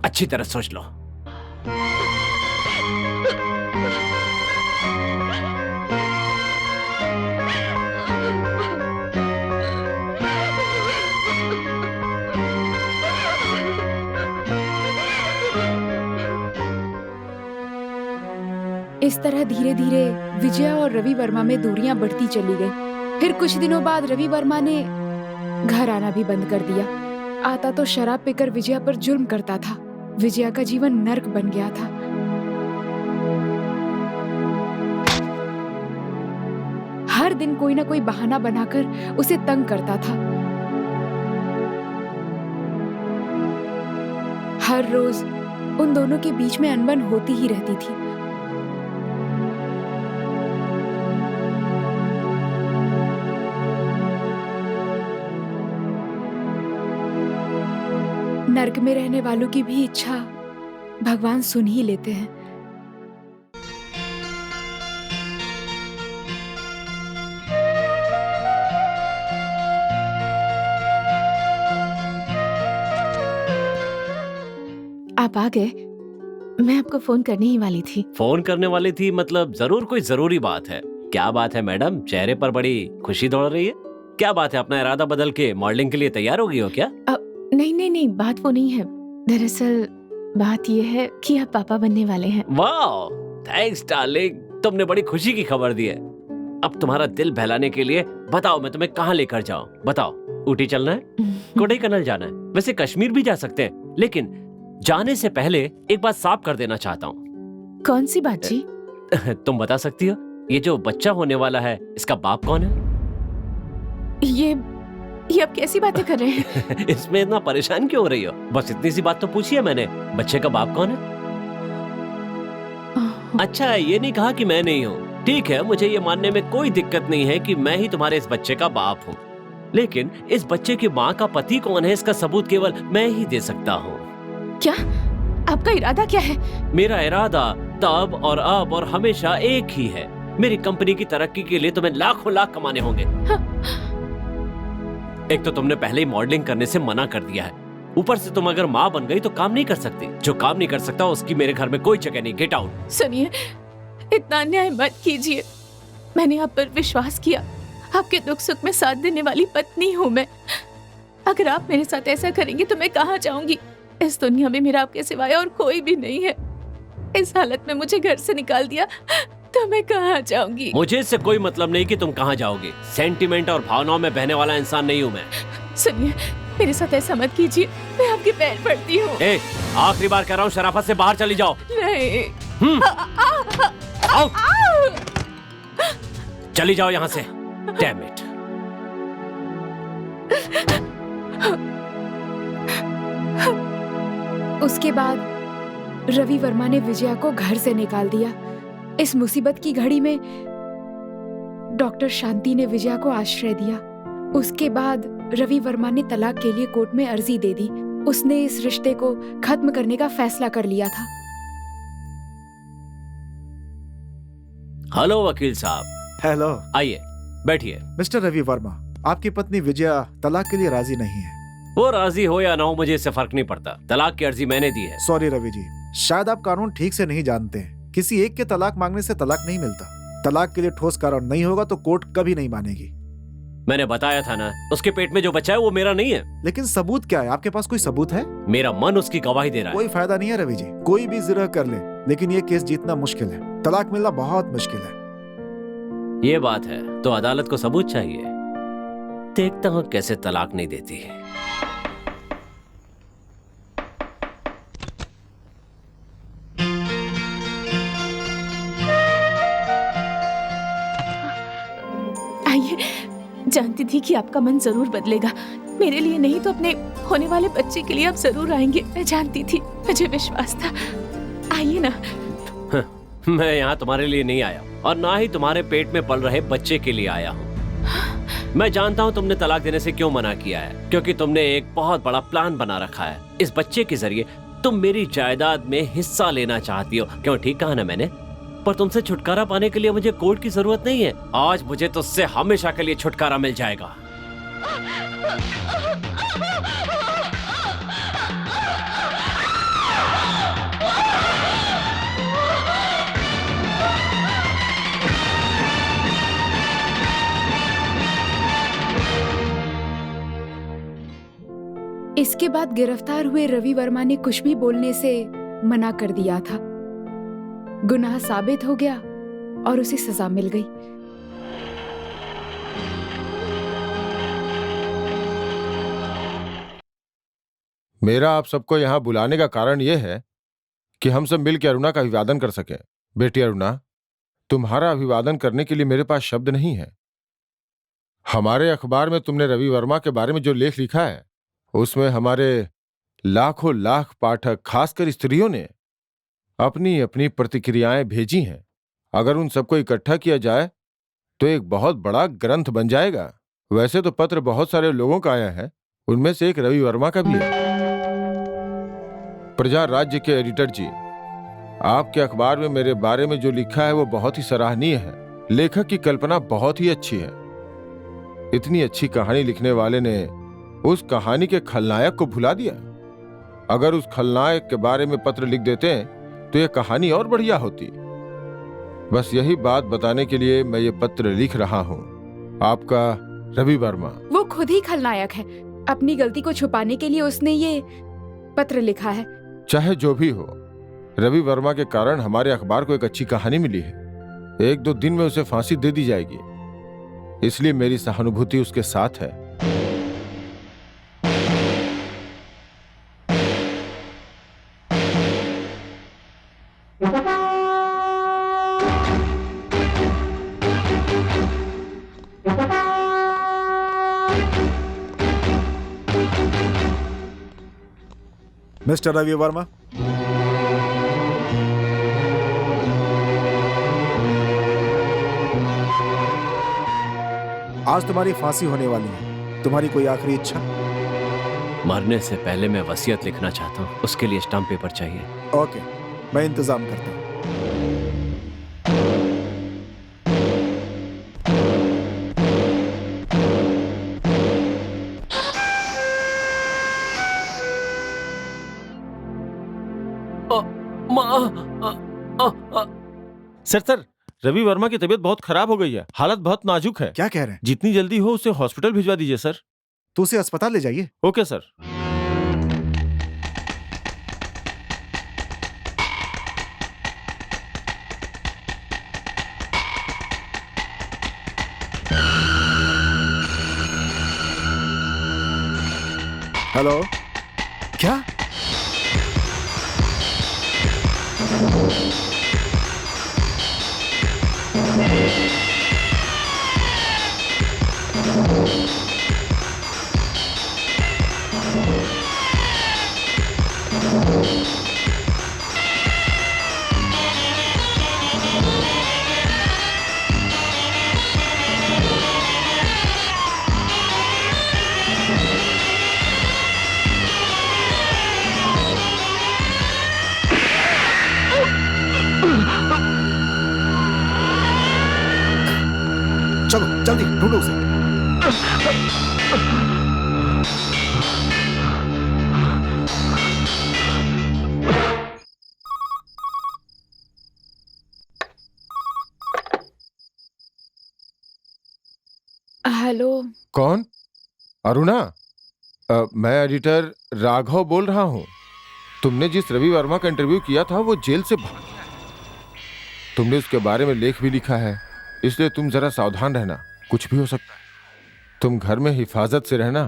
अच्छी तरह सोच लो। इस तरह धीरे धीरे विजया और रवि वर्मा में दूरियां बढ़ती चली गई। फिर कुछ दिनों बाद रवि वर्मा ने घर आना भी बंद कर दिया। आता तो शराब पीकर विजया पर जुल्म करता था। विजया का जीवन नर्क बन गया था। हर दिन कोई ना कोई बहाना बनाकर उसे तंग करता था। हर रोज उन दोनों के बीच में अनबन होती ही रहती थी। नर्क में रहने वालों की भी इच्छा भगवान सुन ही लेते हैं। आप आ गए। मैं आपको फोन करने ही वाली थी। फोन करने वाली थी मतलब जरूर कोई जरूरी बात है। क्या बात है मैडम? चेहरे पर बड़ी खुशी दौड़ रही है। क्या बात है? अपना इरादा बदल के मॉडलिंग के लिए तैयार हो गई हो क्या? नहीं, बात वो नहीं है। दरअसल बात ये है कि आप पापा बनने वाले हैं। वाह, थैंक्स डार्लिंग, तुमने बड़ी खुशी की खबर दी है। अब तुम्हारा दिल बहलाने के लिए बताओ मैं तुम्हें कहाँ लेकर जाऊँ? बताओ, ऊटी चलना है? कोडाईकनाल जाना है? वैसे कश्मीर भी जा सकते हैं, लेकिन जाने से पहले एक बात साफ कर देना चाहता हूँ। कौन सी बात जी? तुम बता सकती हो ये जो बच्चा होने वाला है इसका बाप कौन है? ये आप कैसी बातें कर रहे हैं? इसमें इतना परेशान क्यों हो रही हो? बस इतनी सी बात तो पूछी है मैंने। बच्चे का बाप कौन है? अच्छा, ये नहीं कहा कि मैं नहीं हूँ। ठीक है, मुझे ये मानने में कोई दिक्कत नहीं है कि मैं ही तुम्हारे इस बच्चे का बाप हूँ, लेकिन इस बच्चे की माँ का पति कौन है इसका सबूत केवल मैं ही दे सकता हूँ। क्या? आपका इरादा क्या है? मेरा इरादा तब और अब और हमेशा एक ही है। मेरी कंपनी की तरक्की के लिए तुम्हें लाखों लाख कमाने होंगे। एक तो तुमने पहले ही मॉडलिंग करने से मना कर दिया है, ऊपर से तुम अगर माँ बन गई तो काम नहीं कर सकती। जो काम नहीं कर सकता उसकी मेरे घर में कोई जगह नहीं। Get out. सुनिए, इतना अन्याय मत कीजिए। मैंने आप पर विश्वास किया। आपके दुख सुख में साथ देने वाली पत्नी हूँ मैं। अगर आप मेरे साथ ऐसा करेंगी तो मैं कहाँ जाऊंगी? इस दुनिया में मेरा आपके सिवाय और कोई भी नहीं है। इस हालत में मुझे घर से निकाल दिया तो मैं कहाँ जाऊंगी? मुझे इससे कोई मतलब नहीं कि तुम कहाँ जाओगे। सेंटिमेंट और भावनाओं में बहने वाला इंसान नहीं हूँ मैं। सुनिए, मेरे साथ ऐसा मत कीजिए। मैं आपके पैर पड़ती हूँ। आखिरी बार कह रहा हूँ, शराफत से बाहर चली जाओ। नहीं। आओ। चली जाओ यहाँ से। Damn it. उसके बाद रवि वर्मा ने विजया को घर से निकाल दिया। इस मुसीबत की घड़ी में डॉक्टर शांति ने विजया को आश्रय दिया। उसके बाद रवि वर्मा ने तलाक के लिए कोर्ट में अर्जी दे दी। उसने इस रिश्ते को खत्म करने का फैसला कर लिया था। हेलो वकील साहब। हेलो। आइए बैठिए। मिस्टर रवि वर्मा, आपकी पत्नी विजया तलाक के लिए राजी नहीं है। वो राजी हो या ना हो मुझे इससे फर्क नहीं पड़ता। तलाक की अर्जी मैंने दी है। सॉरी रवि जी, शायद आप कानून ठीक से नहीं जानते हैं। किसी एक के तलाक मांगने से तलाक नहीं मिलता। तलाक के लिए ठोस कारण नहीं होगा तो कोर्ट कभी नहीं मानेगी। मैंने बताया था ना, उसके पेट में जो बच्चा है वो मेरा नहीं है। लेकिन सबूत क्या है? आपके पास कोई सबूत है? मेरा मन उसकी गवाही दे रहा है। कोई फायदा नहीं है रवि जी, कोई भी जिरह कर ले, लेकिन ये केस जीतना मुश्किल है। तलाक मिलना बहुत मुश्किल है। ये बात है तो अदालत को सबूत चाहिए। देखता हूँ कैसे तलाक नहीं देती। जानती थी कि आपका मन जरूर बदलेगा। मेरे लिए नहीं तो अपने होने वाले बच्चे के लिए आप जरूर आएंगे। मैं जानती थी, मुझे विश्वास था। आइए ना। मैं यहाँ तुम्हारे लिए नहीं आया और ना ही तुम्हारे पेट में पल रहे बच्चे के लिए आया हूँ। मैं जानता हूँ तुमने तलाक देने से क्यों मना किया है, क्योंकि तुमने एक बहुत बड़ा प्लान बना रखा है। इस बच्चे के जरिए तुम मेरी जायदाद में हिस्सा लेना चाहती हो। क्यों, ठीक कहा ना मैंने? पर तुमसे छुटकारा पाने के लिए मुझे कोर्ट की जरूरत नहीं है। आज मुझे तुझसे हमेशा के लिए छुटकारा मिल जाएगा। इसके बाद गिरफ्तार हुए रवि वर्मा ने कुछ भी बोलने से मना कर दिया था। गुनाह साबित हो गया और उसे सजा मिल गई। मेरा आप सबको यहाँ बुलाने का कारण यह है कि हम सब मिलकर अरुणा का अभिवादन कर सकें। बेटी अरुणा, तुम्हारा अभिवादन करने के लिए मेरे पास शब्द नहीं है। हमारे अखबार में तुमने रवि वर्मा के बारे में जो लेख लिखा है, उसमें हमारे लाखों लाख पाठक, खासकर स्त्रियों ने अपनी अपनी प्रतिक्रियाएं भेजी हैं। अगर उन सबको इकट्ठा किया जाए तो एक बहुत बड़ा ग्रंथ बन जाएगा। वैसे तो पत्र बहुत सारे लोगों का आया है, उनमें से एक रवि वर्मा का भी है। प्रजा राज्य के एडिटर जी, आपके अखबार में मेरे बारे में जो लिखा है वो बहुत ही सराहनीय है। लेखक की कल्पना बहुत ही अच्छी है। इतनी अच्छी कहानी लिखने वाले ने उस कहानी के खलनायक को भुला दिया। अगर उस खलनायक के बारे में पत्र लिख देते तो यह कहानी और बढ़िया होती। बस यही बात बताने के लिए मैं ये पत्र लिख रहा हूं। आपका रवि वर्मा। वो खुद ही खलनायक है। अपनी गलती को छुपाने के लिए उसने ये पत्र लिखा है। चाहे जो भी हो, रवि वर्मा के कारण हमारे अखबार को एक अच्छी कहानी मिली है। 1-2 दिन में उसे फांसी दे दी जाएगी, इसलिए मेरी सहानुभूति उसके साथ है। मिस्टर रवि वर्मा, आज तुम्हारी फांसी होने वाली है। तुम्हारी कोई आखिरी इच्छा? मरने से पहले मैं वसीयत लिखना चाहता हूँ, उसके लिए स्टाम्प पेपर चाहिए। ओके, मैं इंतजाम करता हूं। सर, रवि वर्मा की तबीयत बहुत खराब हो गई है। हालत बहुत नाजुक है। क्या कह रहे हैं? जितनी जल्दी हो उसे हॉस्पिटल भिजवा दीजिए सर। तो उसे अस्पताल ले जाइए। Okay sir. हेलो, क्या? चलो जल्दी ढूंढो उसे। हेलो। कौन? अरुणा? मैं एडिटर राघव बोल रहा हूं। तुमने जिस रवि वर्मा का इंटरव्यू किया था वो जेल से भाग गया है। तुमने उसके बारे में लेख भी लिखा है, इसलिए तुम जरा सावधान रहना, कुछ भी हो सकता है। तुम घर में हिफाजत से रहना।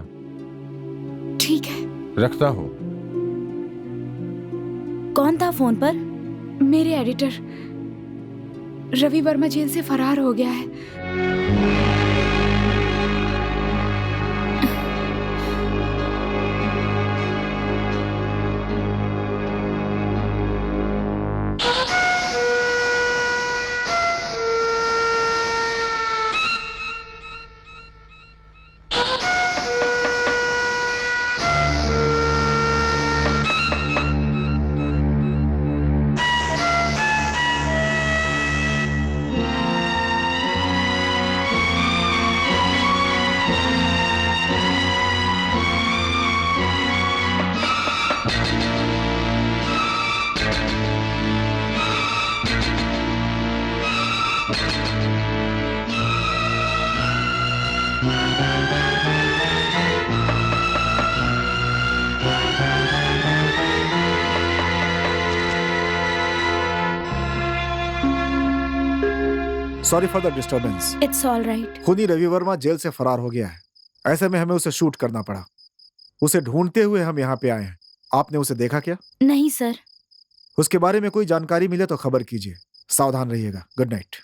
ठीक है। रखता हूं। कौन था फोन पर? मेरे एडिटर। रवि वर्मा जेल से फरार हो गया है। Sorry for the disturbance. It's all right. खुद ही रवि वर्मा जेल से फरार हो गया है। ऐसे में हमें उसे शूट करना पड़ा। उसे ढूंढते हुए हम यहाँ पे आए हैं। आपने उसे देखा क्या? नहीं सर। उसके बारे में कोई जानकारी मिले तो खबर कीजिए। सावधान रहिएगा। Good night.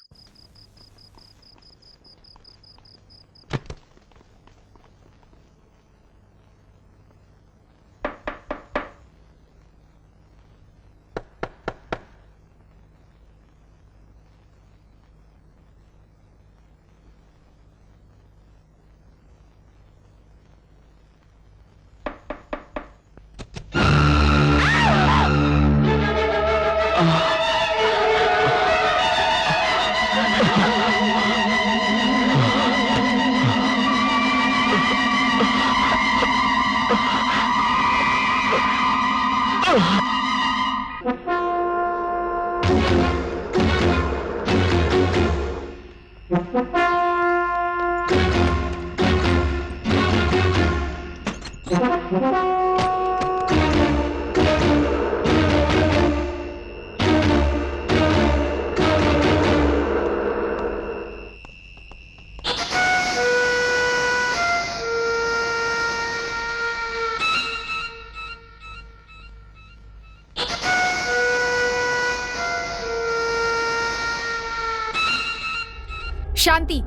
शांति,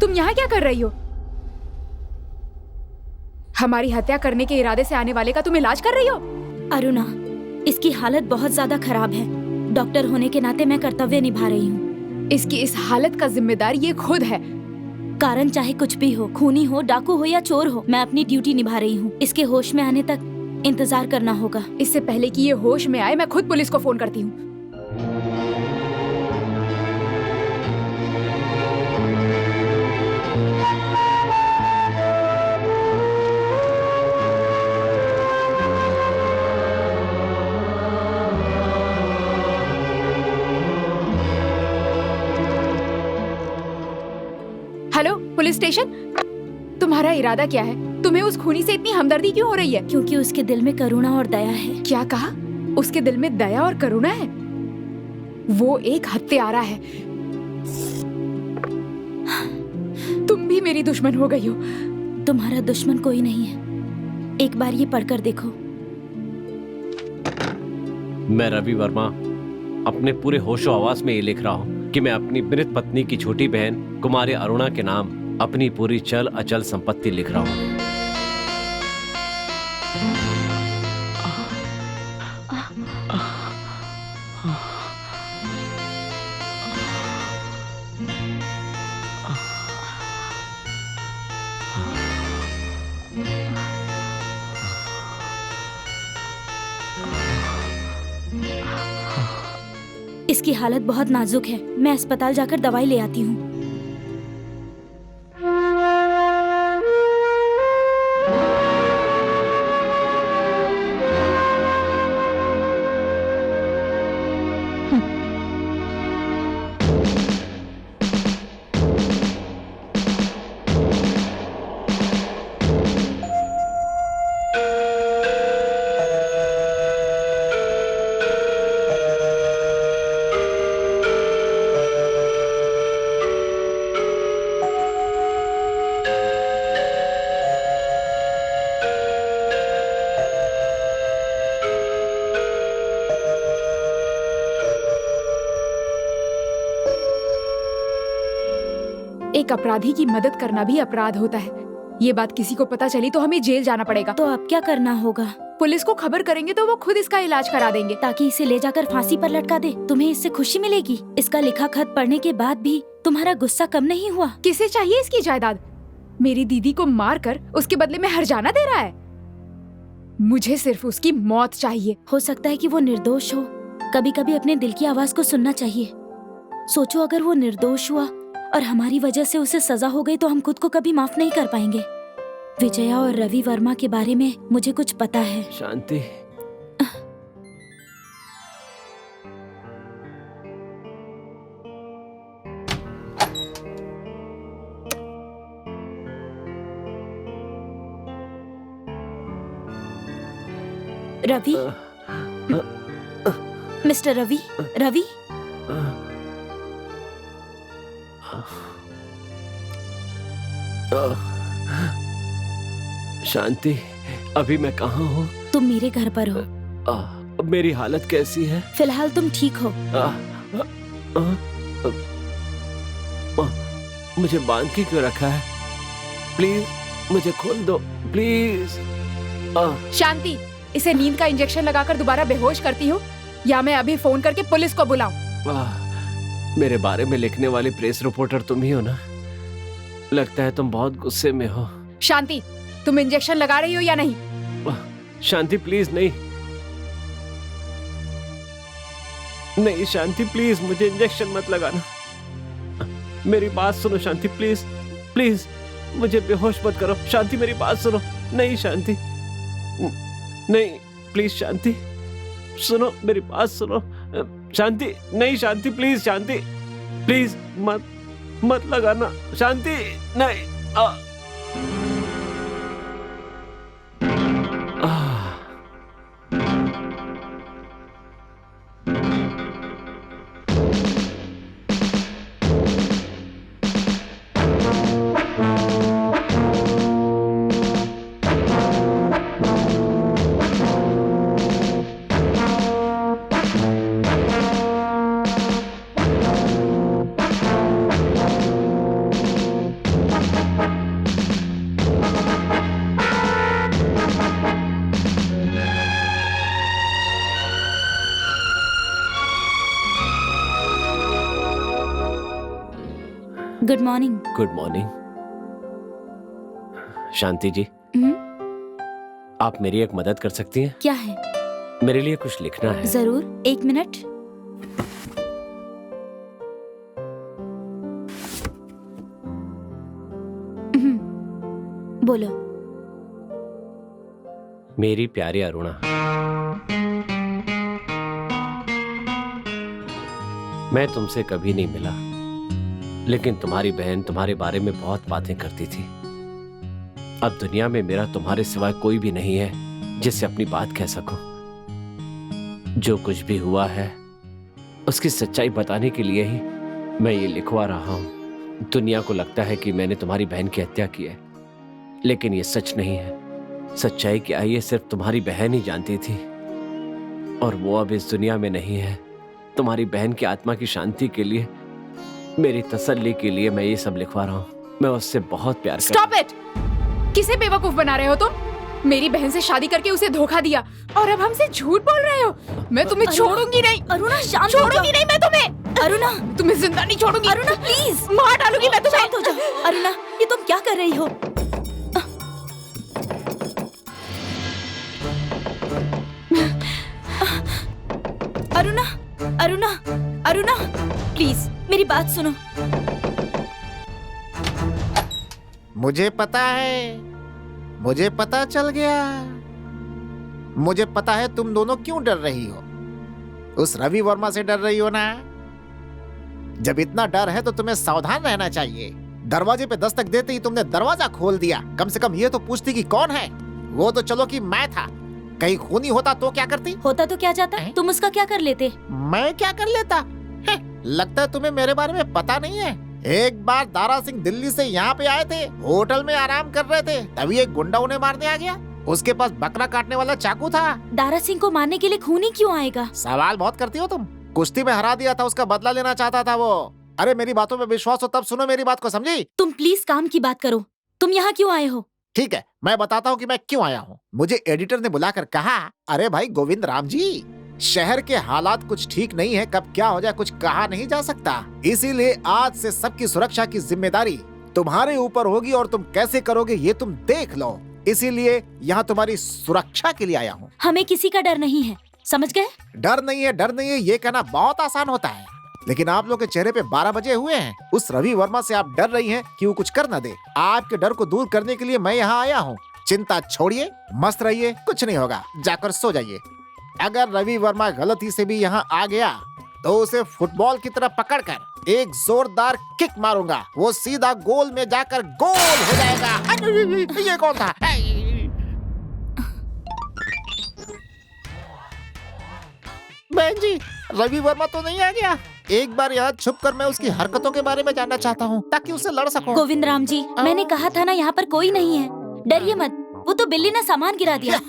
तुम यहाँ क्या कर रही हो? हमारी हत्या करने के इरादे से आने वाले का तुम इलाज कर रही हो? अरुणा, इसकी हालत बहुत ज्यादा खराब है। डॉक्टर होने के नाते मैं कर्तव्य निभा रही हूँ। इसकी इस हालत का जिम्मेदार ये खुद है। कारण चाहे कुछ भी हो, खूनी हो, डाकू हो या चोर हो, मैं अपनी ड्यूटी निभा रही हूँ। इसके होश में आने तक इंतजार करना होगा। इससे पहले कि ये होश में आए, मैं खुद पुलिस को फोन करती हूँ। Hello, police station. तुम्हारा इरादा क्या है? तुम्हें उस खूनी से इतनी हमदर्दी क्यों हो रही है? क्योंकि उसके दिल में करुणा और दया है। क्या कहा? उसके दिल में दया और करुणा है? वो एक हत्यारा है। तुम भी मेरी दुश्मन हो गई हो। तुम्हारा दुश्मन कोई नहीं है। एक बार ये पढ़कर देखो। मैं रवि वर्मा अपने पूरे होशो आवाज में ये लिख रहा हूँ कि मैं अपनी मृत पत्नी की छोटी बहन कुमारी अरुणा के नाम अपनी पूरी चल अचल संपत्ति लिख रहा हूँ। इसकी हालत बहुत नाजुक है। मैं अस्पताल जाकर दवाई ले आती हूँ। एक अपराधी की मदद करना भी अपराध होता है। ये बात किसी को पता चली तो हमें जेल जाना पड़ेगा। तो अब क्या करना होगा? पुलिस को खबर करेंगे तो वो खुद इसका इलाज करा देंगे। ताकि इसे ले जाकर फांसी पर लटका दे। तुम्हें इससे खुशी मिलेगी। इसका लिखा खत पढ़ने के बाद भी तुम्हारा गुस्सा कम नहीं हुआ। किसे चाहिए इसकी जायदाद? मेरी दीदी को मार कर उसके बदले में हर्जाना दे रहा है। मुझे सिर्फ उसकी मौत चाहिए। हो सकता है कि वो निर्दोष हो। कभी कभी अपने दिल की आवाज को सुनना चाहिए। सोचो, अगर वो निर्दोष हुआ और हमारी वजह से उसे सजा हो गई तो हम खुद को कभी माफ नहीं कर पाएंगे। विजया और रवि वर्मा के बारे में मुझे कुछ पता है। शांति, रवि, मिस्टर रवि, रवि, शांति, अभी मैं कहाँ हूँ? तुम मेरे घर पर हो। मेरी हालत कैसी है? फिलहाल तुम ठीक हो। मुझे बांध के क्यों रखा है? प्लीज मुझे खोल दो, प्लीज। शांति, इसे नींद का इंजेक्शन लगाकर दोबारा बेहोश करती हो या मैं अभी फोन करके पुलिस को बुलाऊं? मेरे बारे में लिखने वाली प्रेस रिपोर्टर तुम ही हो ना? लगता है तुम बहुत गुस्से में हो। शांति, तुम इंजेक्शन लगा रही हो या नहीं? शांति प्लीज, नहीं नहीं शांति प्लीज, मुझे इंजेक्शन मत लगाना। मेरी बात सुनो शांति, प्लीज प्लीज, मुझे बेहोश मत करो। शांति मेरी बात सुनो। नहीं शांति, नहीं प्लीज शांति, सुनो मेरी बात सुनो। शांति नहीं, शांति प्लीज, शांति प्लीज, मत लगाना। शांति नहीं। Good morning. Good morning. Shanti ji, आप मेरी एक मदद कर सकती हैं? क्या है? मेरे लिए कुछ लिखना है। जरूर, 1 मिनट। बोलो। मेरी प्यारी अरुणा, मैं तुमसे कभी नहीं मिला, लेकिन तुम्हारी बहन तुम्हारे बारे में बहुत बातें करती थी। अब दुनिया में मेरा तुम्हारे सिवाय कोई भी नहीं है जिससे अपनी बात कह सकूं। जो कुछ भी हुआ है उसकी सच्चाई बताने के लिए ही मैं ये लिखवा रहा हूं। दुनिया को लगता है कि मैंने तुम्हारी बहन की हत्या की है, लेकिन ये सच नहीं है। सच्चाई क्या है ये सिर्फ तुम्हारी बहन ही जानती थी, और वो अब इस दुनिया में नहीं है। तुम्हारी बहन की आत्मा की शांति के लिए, मेरी तसल्ली के लिए मैं ये सब लिखवा रहा हूँ। मैं उससे बहुत प्यार करता हूँ। Stop it! किसे बेवकूफ बना रहे हो तुम? मेरी बहन से शादी करके उसे धोखा दिया और अब हमसे झूठ बोल रहे हो। मैं तुम्हें छोड़ूंगी नहीं। अरुणा शांत हो छोड़ूंगी नहीं मैं तुम्हें। अरुणा, तुम्हें जिंदा नहीं छोड़ूंगी। अरुणा प्लीज, मार डालूंगी मैं तुम्हें। शांत हो जाओ। अरुणा, ये तुम क्या कर रही हो? अरुणा, अरुणा, अरुणा प्लीज मेरी बात सुनो। मुझे पता है, मुझे पता चल गया। मुझे पता है तुम दोनों क्यों डर रही हो। उस रवि वर्मा से डर रही हो ना? जब इतना डर है तो तुम्हें सावधान रहना चाहिए। दरवाजे पे दस्तक देते ही तुमने दरवाजा खोल दिया। कम से कम ये तो पूछती कि कौन है। वो तो चलो कि मैं था, कहीं खूनी होता तो क्या करती? होता तो क्या जाता, तुम उसका क्या कर लेते? मैं क्या कर लेता? लगता है तुम्हें मेरे बारे में पता नहीं है। एक बार दारा सिंह दिल्ली से यहाँ पे आए थे, होटल में आराम कर रहे थे, तभी एक गुंडा उन्हें मारने आ गया। उसके पास बकरा काटने वाला चाकू था। दारा सिंह को मारने के लिए खूनी क्यों आएगा? सवाल बहुत करती हो तुम। कुश्ती में हरा दिया था, उसका बदला लेना चाहता था वो। अरे मेरी बातों में विश्वास हो तब सुनो मेरी बात को, समझी? तुम प्लीज काम की बात करो। तुम यहाँ क्यों आए हो? ठीक है, मैं बताता हूँ कि मैं क्यों आया हूँ। मुझे एडिटर ने बुलाकर कहा, अरे भाई गोविंद राम जी, शहर के हालात कुछ ठीक नहीं है, कब क्या हो जाए कुछ कहा नहीं जा सकता। इसीलिए आज से सबकी सुरक्षा की जिम्मेदारी तुम्हारे ऊपर होगी और तुम कैसे करोगे ये तुम देख लो। इसीलिए यहाँ तुम्हारी सुरक्षा के लिए आया हूँ। हमें किसी का डर नहीं है, समझ गए? डर नहीं है, डर नहीं है ये कहना बहुत आसान होता है, लेकिन आप लोग के चेहरे पे 12 बजे हुए हैं। उस रवि वर्मा से आप डर रही हैं कि वो कुछ कर न दे। आपके डर को दूर करने के लिए मैं यहाँ आया हूँ। चिंता छोड़िए, मस्त रहिए, कुछ नहीं होगा, जाकर सो जाइए। अगर रवि वर्मा गलती से भी यहाँ आ गया तो उसे फुटबॉल की तरह पकड़कर एक जोरदार किक मारूंगा, वो सीधा गोल में जाकर गोल हो जाएगा। ये कौन था? बहन जी, रवि वर्मा तो नहीं आ गया? एक बार यहाँ छुपकर मैं उसकी हरकतों के बारे में जानना चाहता हूँ ताकि उससे लड़ सकूं। गोविंद राम जी, मैंने कहा था ना यहाँ पर कोई नहीं है, डरिए मत। वो तो बिल्ली ने सामान गिरा दिया।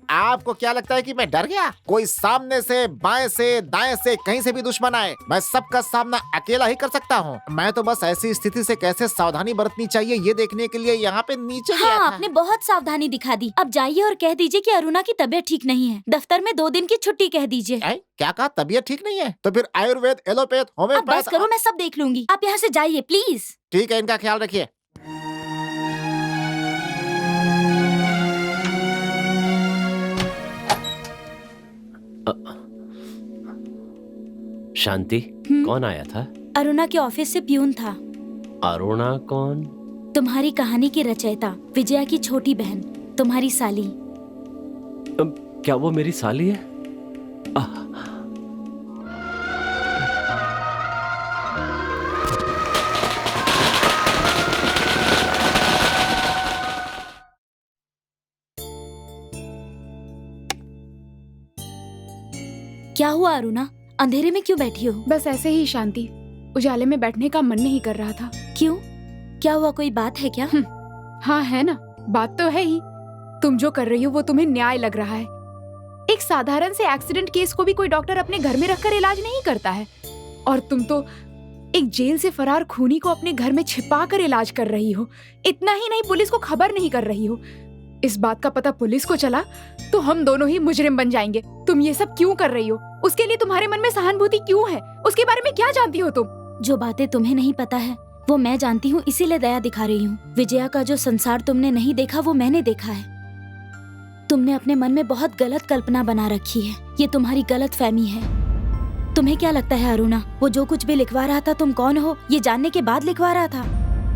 आपको क्या लगता है कि मैं डर गया? कोई सामने से, बाएं से, दाएं से, कहीं से भी दुश्मन आए, मैं सबका सामना अकेला ही कर सकता हूँ। मैं तो बस ऐसी स्थिति से कैसे सावधानी बरतनी चाहिए ये देखने के लिए यहाँ पे नीचे गया हाँ, था। आपने बहुत सावधानी दिखा दी। अब जाइए और कह दीजिए कि अरुणा की तबीयत ठीक नहीं है। दफ्तर में 2 दिन की छुट्टी कह दीजिए। क्या कहा? तबीयत ठीक नहीं है? तो फिर आयुर्वेद, एलोपैथ, अब बस होम्योपैथ। करो, मैं सब देख लूंगी। आप यहाँ से जाइए प्लीज। ठीक है, इनका ख्याल रखिए। शांति, कौन आया था? अरुणा के ऑफिस से प्यून था। अरुणा कौन? तुम्हारी कहानी की रचयिता, विजया की छोटी बहन, तुम्हारी साली। क्या वो मेरी साली है? क्या हुआ अरुणा, अंधेरे में क्यों बैठी हो? बस ऐसे ही शांति, उजाले में बैठने का मन नहीं कर रहा था। क्यों, क्या हुआ? कोई बात है क्या? हाँ है ना, बात तो है ही। तुम जो कर रही हो वो तुम्हें न्याय लग रहा है। एक साधारण से एक्सीडेंट केस को भी कोई डॉक्टर अपने घर में रखकर इलाज नहीं करता है, और तुम तो एक जेल से फरार खूनी को अपने घर में छिपा कर इलाज कर रही हो। इतना ही नहीं, पुलिस को खबर नहीं कर रही हो। इस बात का पता पुलिस को चला तो हम दोनों ही मुजरिम बन जाएंगे। तुम ये सब क्यों कर रही हो? उसके लिए तुम्हारे मन में सहानुभूति क्यों है? उसके बारे में क्या जानती हो तुम? जो बातें तुम्हें नहीं पता है वो मैं जानती हूँ, इसीलिए दया दिखा रही हूँ। विजया का जो संसार तुमने नहीं देखा वो मैंने देखा है। तुमने अपने मन में बहुत गलत कल्पना बना रखी है। ये तुम्हारी गलत फहमी है। तुम्हें क्या लगता है अरुणा, वो जो कुछ भी लिखवा रहा था तुम कौन हो ये जानने के बाद लिखवा रहा था?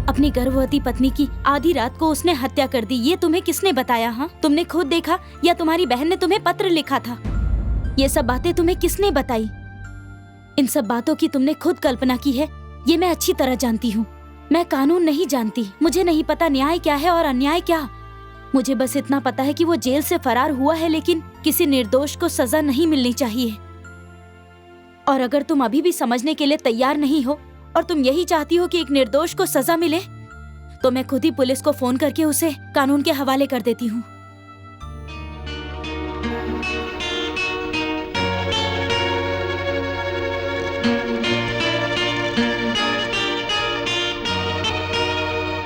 अपनी गर्भवती पत्नी की आधी रात को उसने हत्या कर दी, ये तुम्हें किसने बताया? हाँ, तुमने खुद देखा या तुम्हारी बहन ने तुम्हें पत्र लिखा था? ये सब बातें तुम्हें किसने बताई? इन सब बातों की तुमने खुद कल्पना की है, ये मैं अच्छी तरह जानती हूँ। मैं कानून नहीं जानती, मुझे नहीं पता न्याय क्या है और अन्याय क्या। मुझे बस इतना पता है कि वो जेल से फरार हुआ है, लेकिन किसी निर्दोष को सजा नहीं मिलनी चाहिए। और अगर तुम अभी भी समझने के लिए तैयार नहीं हो और तुम यही चाहती हो कि एक निर्दोष को सजा मिले, तो मैं खुद ही पुलिस को फोन करके उसे कानून के हवाले कर देती हूँ।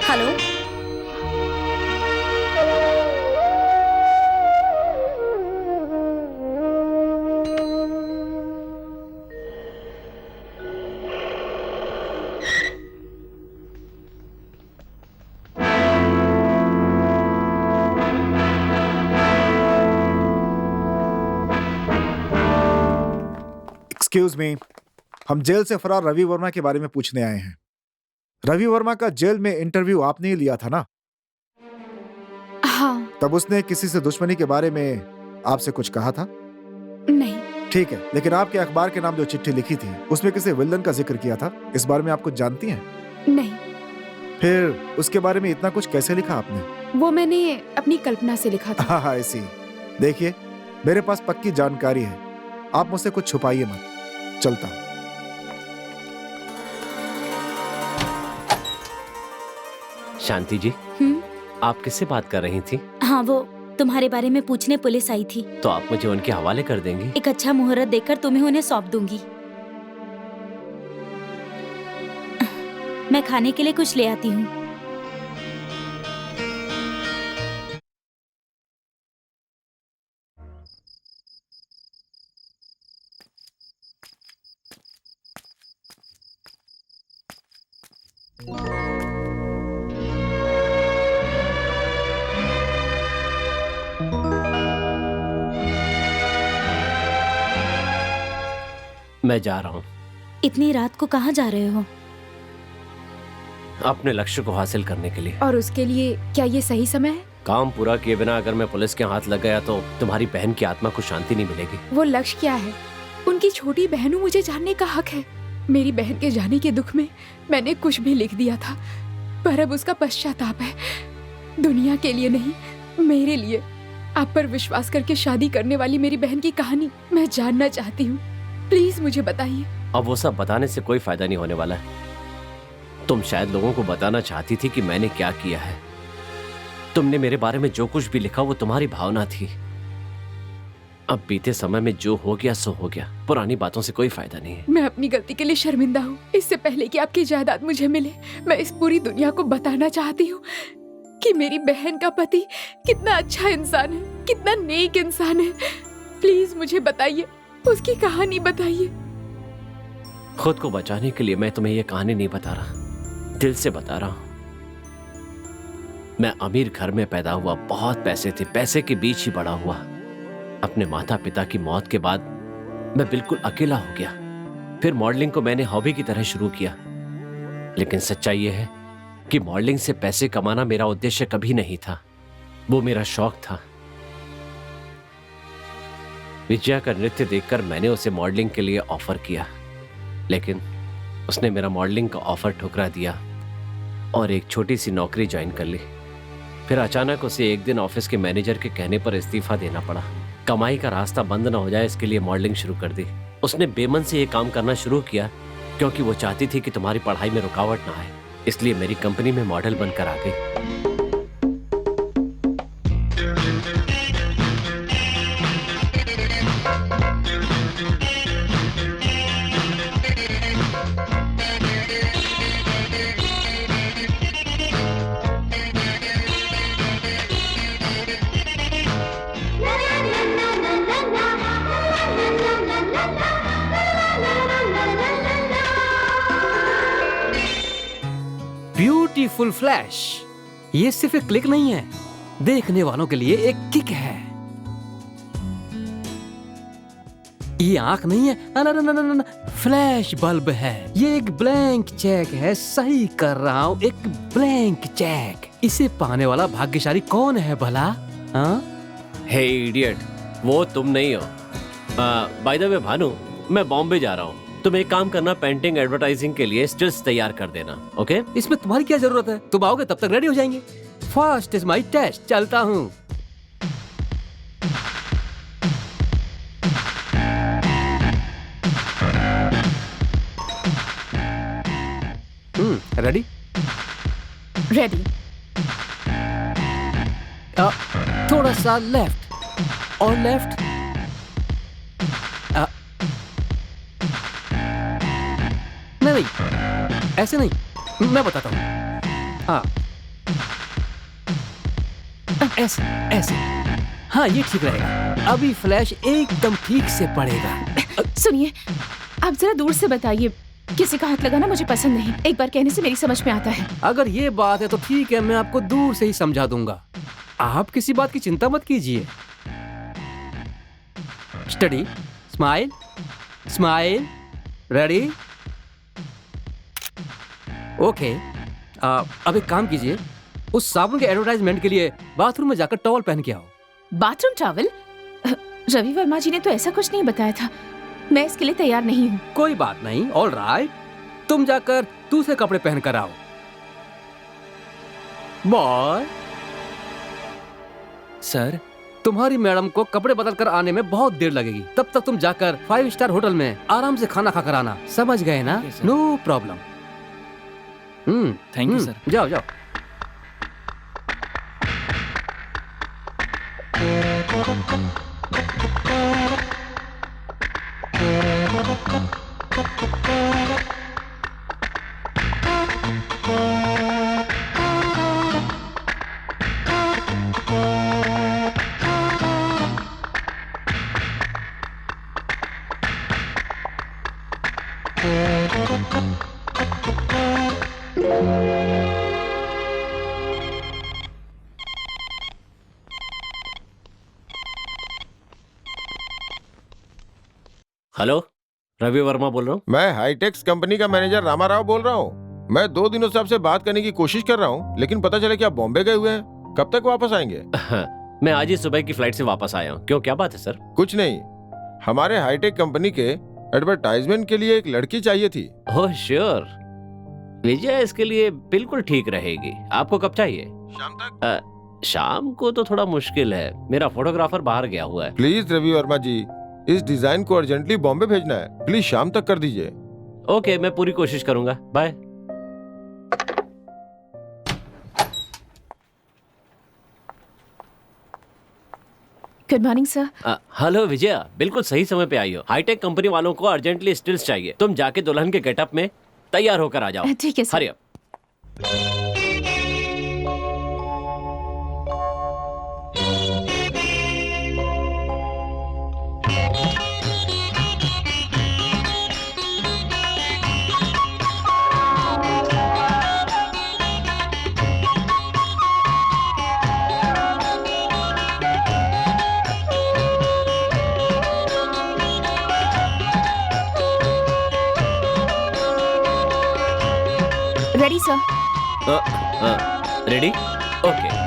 हेलो, एक्सक्यूज मी, हम जेल से फरार रवि वर्मा के बारे में पूछने आए हैं। रवि वर्मा का जेल में इंटरव्यू आपने ही लिया था ना? हाँ। तब उसने किसी से दुश्मनी के बारे में आपसे कुछ कहा था? नहीं। ठीक है, लेकिन आपके अखबार के नाम जो चिट्ठी लिखी थी उसमें किसी विलन का जिक्र किया था। इस बारे में आप कुछ जानती हैं? नहीं। फिर उसके बारे में इतना कुछ कैसे लिखा आपने? वो मैंने अपनी कल्पना से लिखा था। हाँ, ऐसी। देखिए, मेरे पास पक्की जानकारी है, आप मुझसे कुछ छुपाइए मत। चलता हूँ। शांति जी, आप किससे बात कर रही थी? हाँ, वो तुम्हारे बारे में पूछने पुलिस आई थी। तो आप मुझे उनके हवाले कर देंगी? एक अच्छा मुहूर्त देखकर तुम्हें उन्हें सौंप दूंगी। मैं खाने के लिए कुछ ले आती हूँ। मैं जा रहा हूँ। इतनी रात को कहाँ जा रहे हो? अपने लक्ष्य को हासिल करने के लिए। और उसके लिए क्या ये सही समय है? काम पूरा किए बिना अगर मैं पुलिस के हाथ लग गया तो तुम्हारी बहन की आत्मा को शांति नहीं मिलेगी। वो लक्ष्य क्या है? उनकी छोटी बहनों, मुझे जानने का हक है। मेरी बहन के जाने के दुख में मैंने कुछ भी लिख दिया था, पर अब उसका पश्चाताप है। दुनिया के लिए नहीं, मेरे लिए। आप पर विश्वास करके शादी करने वाली मेरी बहन की कहानी मैं जानना चाहती हूँ। प्लीज मुझे बताइए। अब वो सब बताने से कोई फायदा नहीं होने वाला है। तुम शायद लोगों को बताना चाहती थी कि मैंने क्या किया है, तुमने मेरे बारे में जो कुछ भी लिखा वो तुम्हारी भावना थी। अब बीते समय में जो हो गया सो हो गया, पुरानी बातों से कोई फायदा नहीं है। मैं अपनी गलती के लिए शर्मिंदा हूँ। इससे पहले कि आपकी जायदाद मुझे मिले, मैं इस पूरी दुनिया को बताना चाहती हूँ कि मेरी बहन का पति कितना अच्छा इंसान है, कितना नेक इंसान है। प्लीज मुझे बताइए, उसकी कहानी बताइए। खुद को बचाने के लिए मैं तुम्हें यह कहानी नहीं बता रहा, दिल से बता रहा हूं। मैं अमीर घर में पैदा हुआ, बहुत पैसे थे, पैसे के बीच ही बड़ा हुआ। अपने माता पिता की मौत के बाद मैं बिल्कुल अकेला हो गया। फिर मॉडलिंग को मैंने हॉबी की तरह शुरू किया, लेकिन सच्चाई यह है कि मॉडलिंग से पैसे कमाना मेरा उद्देश्य कभी नहीं था, वो मेरा शौक था। विजया का नृत्य देखकर मैंने उसे मॉडलिंग के लिए ऑफर किया, लेकिन उसने मेरा मॉडलिंग का ऑफर ठुकरा दिया और एक छोटी सी नौकरी ज्वाइन कर ली। फिर अचानक उसे एक दिन ऑफिस के मैनेजर के कहने पर इस्तीफा देना पड़ा। कमाई का रास्ता बंद ना हो जाए इसके लिए मॉडलिंग शुरू कर दी। उसने बेमन से ये काम करना शुरू किया क्योंकि वो चाहती थी कि तुम्हारी पढ़ाई में रुकावट ना आए, इसलिए मेरी कंपनी में मॉडल बनकर आ गई। ब्यूटीफुल फ्लैश, ये सिर्फ एक क्लिक नहीं है, देखने वालों के लिए एक किक है। ये आंख नहीं है, ना, फ्लैश बल्ब है। ये एक ब्लैंक चेक है, सही कर रहा हूं, एक ब्लैंक चेक। इसे पाने वाला भाग्यशाली कौन है भला? हाँ? हे इडियट, वो तुम नहीं हो। बाय द वे भानु, मैं बॉम्बे जा रहा हूँ। तुम एक काम करना, पेंटिंग एडवर्टाइजिंग के लिए स्टिल्स तैयार कर देना, ओके? इसमें तुम्हारी क्या जरूरत है? तुम आओगे तब तक रेडी हो जाएंगे। फर्स्ट इज माई टेस्ट, चलता हूँ। रेडी? रेडी। थोड़ा सा लेफ्ट और लेफ्ट। नहीं, ऐसे नहीं, मैं बताता हूँ। हाँ, ऐसे ऐसे। हाँ, ये ठीक रहेगा। अभी फ्लैश एकदम ठीक से पड़ेगा। सुनिए, आप जरा दूर से बताइए, किसी का हाथ लगाना मुझे पसंद नहीं। एक बार कहने से मेरी समझ में आता है। अगर ये बात है तो ठीक है, मैं आपको दूर से ही समझा दूंगा। आप किसी बात की चिंता मत कीजिए। Study, smile, smile, ready, okay. अब एक काम कीजिए, उस साबुन के एडवर्टाइजमेंट के लिए बाथरूम में जाकर टॉवल पहन के आओ। Bathroom towel? रवि वर्मा जी ने तो ऐसा कुछ नहीं बताया था। मैं इसके लिए तैयार नहीं हूँ। कोई बात नहीं, ऑल राइट। तुम जाकर दूसरे कपड़े पहन कर आओ। बॉय। सर, तुम्हारी मैडम को कपड़े बदल कर आने में बहुत देर लगेगी। तब तक तुम जाकर 5 स्टार होटल में आराम से खाना खाकर आना। समझ गए ना? No problem. Thank you sir. जाओ जाओ। हेलो, रवि वर्मा बोल रहा हूँ। मैं हाईटेक्स कंपनी का मैनेजर रामा राव बोल रहा हूँ। मैं 2 दिनों से आपसे बात करने की कोशिश कर रहा हूँ, लेकिन पता चला कि आप बॉम्बे गए हुए हैं। कब तक वापस आएंगे? मैं आज ही सुबह की फ्लाइट से वापस आया हूँ। क्यों, क्या बात है सर? कुछ नहीं, हमारे हाईटेक कंपनी के एडवर्टाइजमेंट के लिए एक लड़की चाहिए थी। ओह श्योर, विजय इसके लिए बिल्कुल ठीक रहेगी। आपको कब चाहिए? शाम तक। शाम को तो थोड़ा मुश्किल है, मेरा फोटोग्राफर बाहर गया हुआ है। प्लीज रवि वर्मा जी, इस डिजाइन को अर्जेंटली बॉम्बे भेजना है। प्लीज शाम तक कर दीजिए। ओके, मैं पूरी कोशिश करूंगा। Bye. Good morning sir. Hello Vijaya, बिल्कुल सही समय पे आई हो। हाईटेक कंपनी वालों को अर्जेंटली स्टिल्स चाहिए। तुम जाके दुल्हन के गेटअप में तैयार होकर आ जाओ। ठीक है sir. Hurry up. Ready sir. Ready? Okay.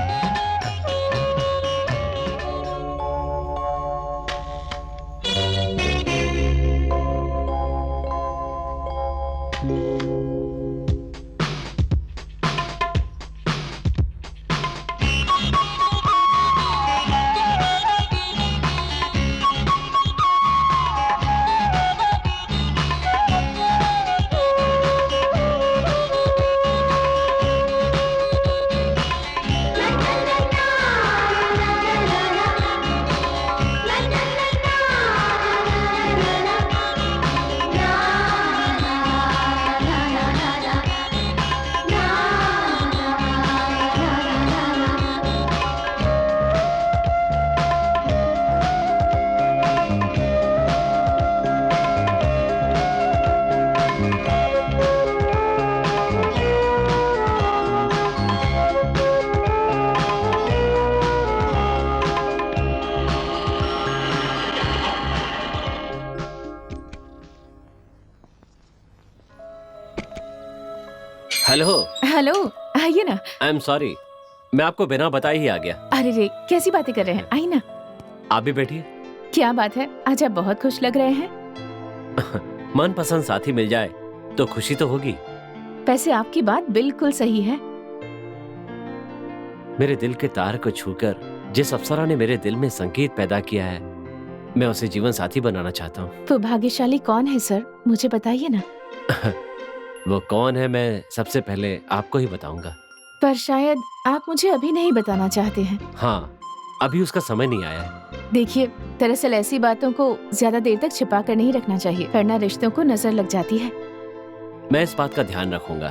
Hello. Hello, आइए ना। आई एम सॉरी, मैं आपको बिना बताए ही आ गया। अरे रे, कैसी बातें कर रहे हैं, आइए ना। आप भी बैठिए। क्या बात है, आज आप बहुत खुश लग रहे हैं। मनपसंद साथी मिल जाए तो खुशी तो होगी। वैसे आपकी बात बिल्कुल सही है। मेरे दिल के तार को छूकर जिस अप्सरा ने मेरे दिल में संगीत पैदा किया है, मैं उसे जीवन साथी बनाना चाहता हूँ। वो भाग्यशाली कौन है सर, मुझे बताइए ना। वो कौन है मैं सबसे पहले आपको ही बताऊंगा। पर शायद आप मुझे अभी नहीं बताना चाहते हैं। हाँ, अभी उसका समय नहीं आया है। देखिए, दरअसल ऐसी बातों को ज्यादा देर तक छिपा कर नहीं रखना चाहिए, वरना रिश्तों को नजर लग जाती है। मैं इस बात का ध्यान रखूंगा,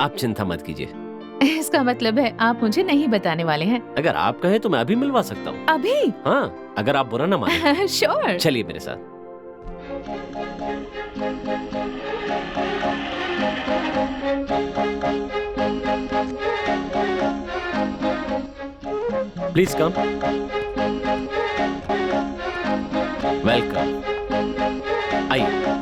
आप चिंता मत कीजिए। इसका मतलब है आप मुझे नहीं बताने वाले हैं। अगर आप कहें तो मैं अभी मिलवा सकता हूँ। अभी? हाँ, अगर आप बुरा ना माने। श्योर। चलिए मेरे साथ। Please come. वेलकम। आइए।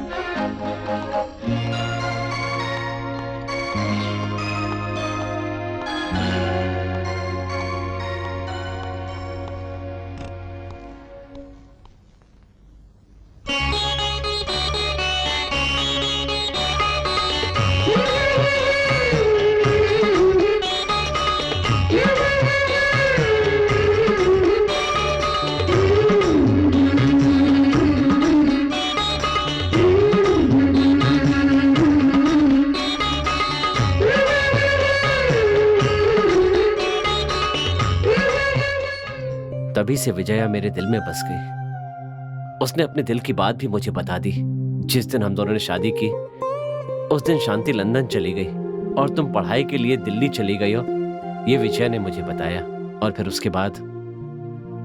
तभी से विजया मेरे दिल में बस गई। उसने अपने दिल की बात भी मुझे बता दी। जिस दिन हम दोनों ने शादी की, उस दिन शांति लंदन चली गई और तुम पढ़ाई के लिए दिल्ली चली गई हो, ये विजया ने मुझे बताया। और फिर उसके बाद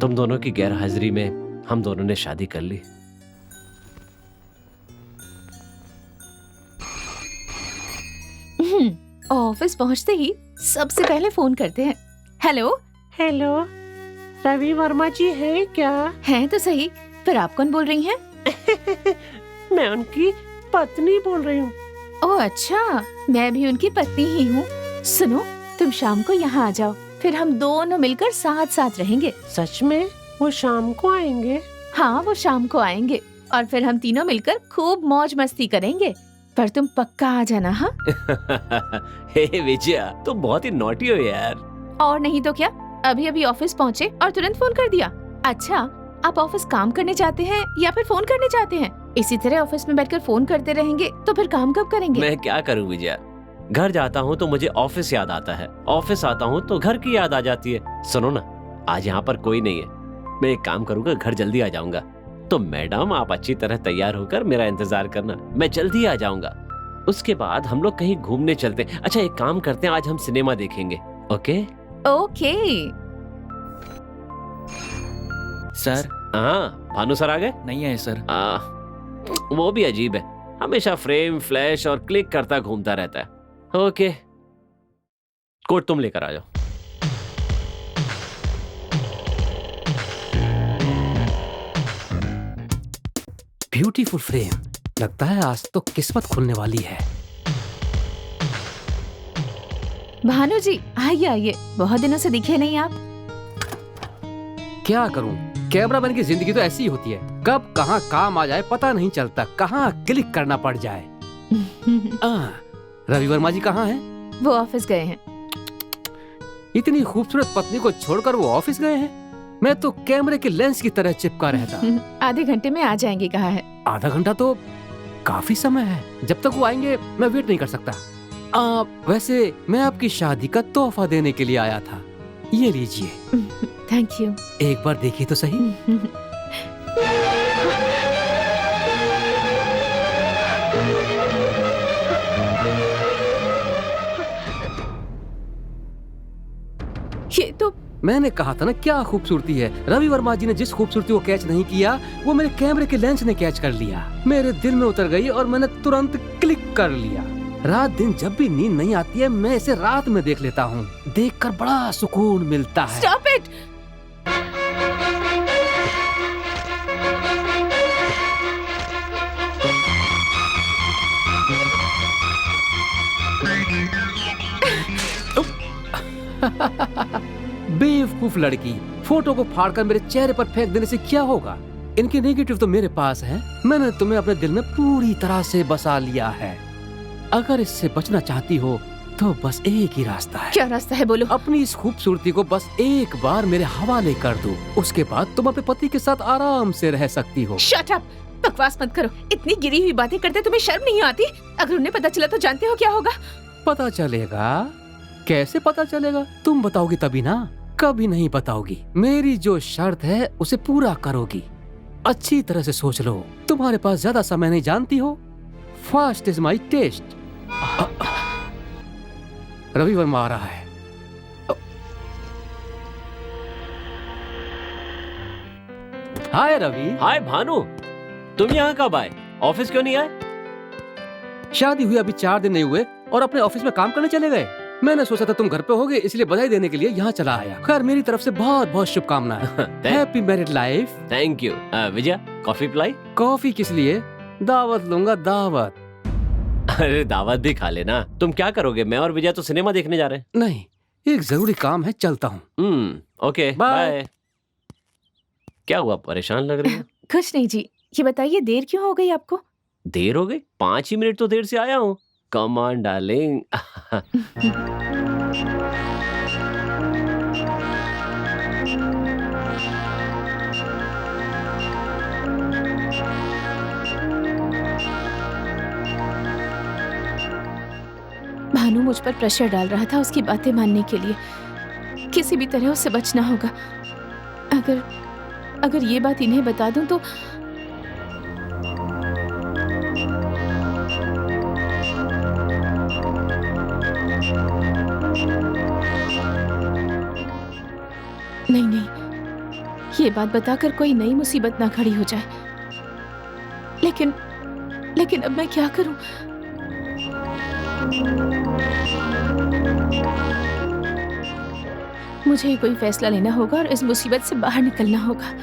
तुम दोनों की गैर हाजिरी में हम दोनों ने शादी कर ली। ऑफिस पहुंचते ही सबसे पहले फोन करते हैं। हेलो। हेलो, रवि वर्मा जी हैं क्या? हैं तो सही, पर आप कौन बोल रही हैं? मैं उनकी पत्नी बोल रही हूँ। ओह अच्छा, मैं भी उनकी पत्नी ही हूँ। सुनो, तुम शाम को यहाँ आ जाओ, फिर हम दोनों मिलकर साथ साथ रहेंगे। सच में? वो शाम को आएंगे? हाँ, वो शाम को आएंगे और फिर हम तीनों मिलकर खूब मौज मस्ती करेंगे। पर तुम पक्का आ जाना। हाँ। हे विजया, तुम बहुत ही नॉटी हो यार। और नहीं तो क्या, अभी अभी ऑफिस पहुँचे और तुरंत फोन कर दिया। अच्छा, आप ऑफिस काम करने जाते हैं या फिर फोन करने जाते हैं? इसी तरह ऑफिस में बैठकर फोन करते रहेंगे तो फिर काम कब करेंगे? मैं क्या करूँ विजया, घर जाता हूँ तो मुझे ऑफिस याद आता है, ऑफिस आता हूँ तो घर की याद आ जाती है। सुनो ना, आज यहाँ पर कोई नहीं है, मैं एक काम करूंगा, घर जल्दी आ जाऊंगा। तो मैडम आप अच्छी तरह तैयार होकर मेरा इंतजार करना, मैं जल्दी आ जाऊंगा। उसके बाद हम लोग कहीं घूमने चलते हैं। अच्छा एक काम करते हैं, आज हम सिनेमा देखेंगे। Okay okay. सर हाँ भानु सर आ गए? नहीं है सर। वो भी अजीब है, हमेशा फ्रेम फ्लैश और क्लिक करता घूमता रहता है। ओके कोट तुम लेकर आ जाओ। ब्यूटीफुल फ्रेम, लगता है आज तो किस्मत खुलने वाली है। भानु जी आइए आइए, बहुत दिनों से दिखे नहीं आप। क्या करूं, कैमरामैन की जिंदगी तो ऐसी ही होती है, कब कहां काम आ जाए पता नहीं चलता, कहां क्लिक करना पड़ जाए। रवि वर्मा जी कहाँ हैं? वो ऑफिस गए हैं। इतनी खूबसूरत पत्नी को छोड़कर वो ऑफिस गए हैं? मैं तो कैमरे के लेंस की तरह चिपका रहता। आधे घंटे में आ जाएंगे कहा है। आधा घंटा तो काफी समय है, जब तक वो आएंगे मैं वेट नहीं कर सकता। वैसे मैं आपकी शादी का तोहफा देने के लिए आया था, ये लीजिए। Thank you. एक बार देखिए तो सही। ये तो मैंने कहा था ना क्या खूबसूरती है। रवि वर्मा जी ने जिस खूबसूरती को कैच नहीं किया, वो मेरे कैमरे के लेंस ने कैच कर लिया, मेरे दिल में उतर गई और मैंने तुरंत क्लिक कर लिया। रात दिन जब भी नींद नहीं आती है, मैं इसे रात में देख लेता हूँ, देखकर बड़ा सुकून मिलता है। Stop it. बेवकूफ लड़की, फोटो को फाड़कर मेरे चेहरे पर फेंक देने से क्या होगा? इनके नेगेटिव तो मेरे पास है। मैंने तुम्हें अपने दिल में पूरी तरह से बसा लिया है। अगर इससे बचना चाहती हो तो बस एक ही रास्ता है। क्या रास्ता है बोलो? अपनी इस खूबसूरती को बस एक बार मेरे हवाले कर दो, उसके बाद तुम अपने पति के साथ आराम से रह सकती हो। शट अप, बकवास मत करो। इतनी गिरी हुई बातें करते तुम्हें शर्म नहीं आती? अगर उन्हें पता चला तो जानते हो क्या होगा? पता चलेगा? कैसे पता चलेगा? तुम बताओगी तभी ना, कभी नहीं बताओगी। मेरी जो शर्त है उसे पूरा करोगी। अच्छी तरह से सोच लो, तुम्हारे पास ज्यादा समय नहीं, जानती हो। Fast is my test. Ravi Varma आ रहा है। हाय रवि। हाय भानु, तुम यहाँ कब आए? ऑफिस क्यों नहीं आए? शादी हुई अभी 4 दिन नहीं हुए और अपने ऑफिस में काम करने चले गए। मैंने सोचा था तुम घर पे होगे, इसलिए बधाई देने के लिए यहाँ चला आया। खैर मेरी तरफ से बहुत बहुत शुभकामनाएं। Happy married life. Thank you. Vijay coffee पिलाई? कॉफी किस लिए? दावत लूंगा, दावत। अरे दावत भी खा लेना। तुम क्या करोगे? मैं और विजय तो सिनेमा देखने जा रहे हैं। नहीं, एक जरूरी काम है, चलता हूँ। Okay bye. क्या हुआ, परेशान लग रही है? कुछ नहीं जी। ये बताइए देर क्यों हो गई आपको? देर हो गई? 5 ही मिनट तो देर से आया हूँ। Come on darling. भानु मुझ पर प्रेशर डाल रहा था उसकी बातें मानने के लिए। किसी भी तरह उससे बचना होगा। अगर ये बात इन्हें बता दूं तो नहीं, ये बात बताकर कोई नई मुसीबत ना खड़ी हो जाए। लेकिन अब मैं क्या करूं? मुझे कोई फैसला लेना होगा और इस मुसीबत से बाहर निकलना होगा।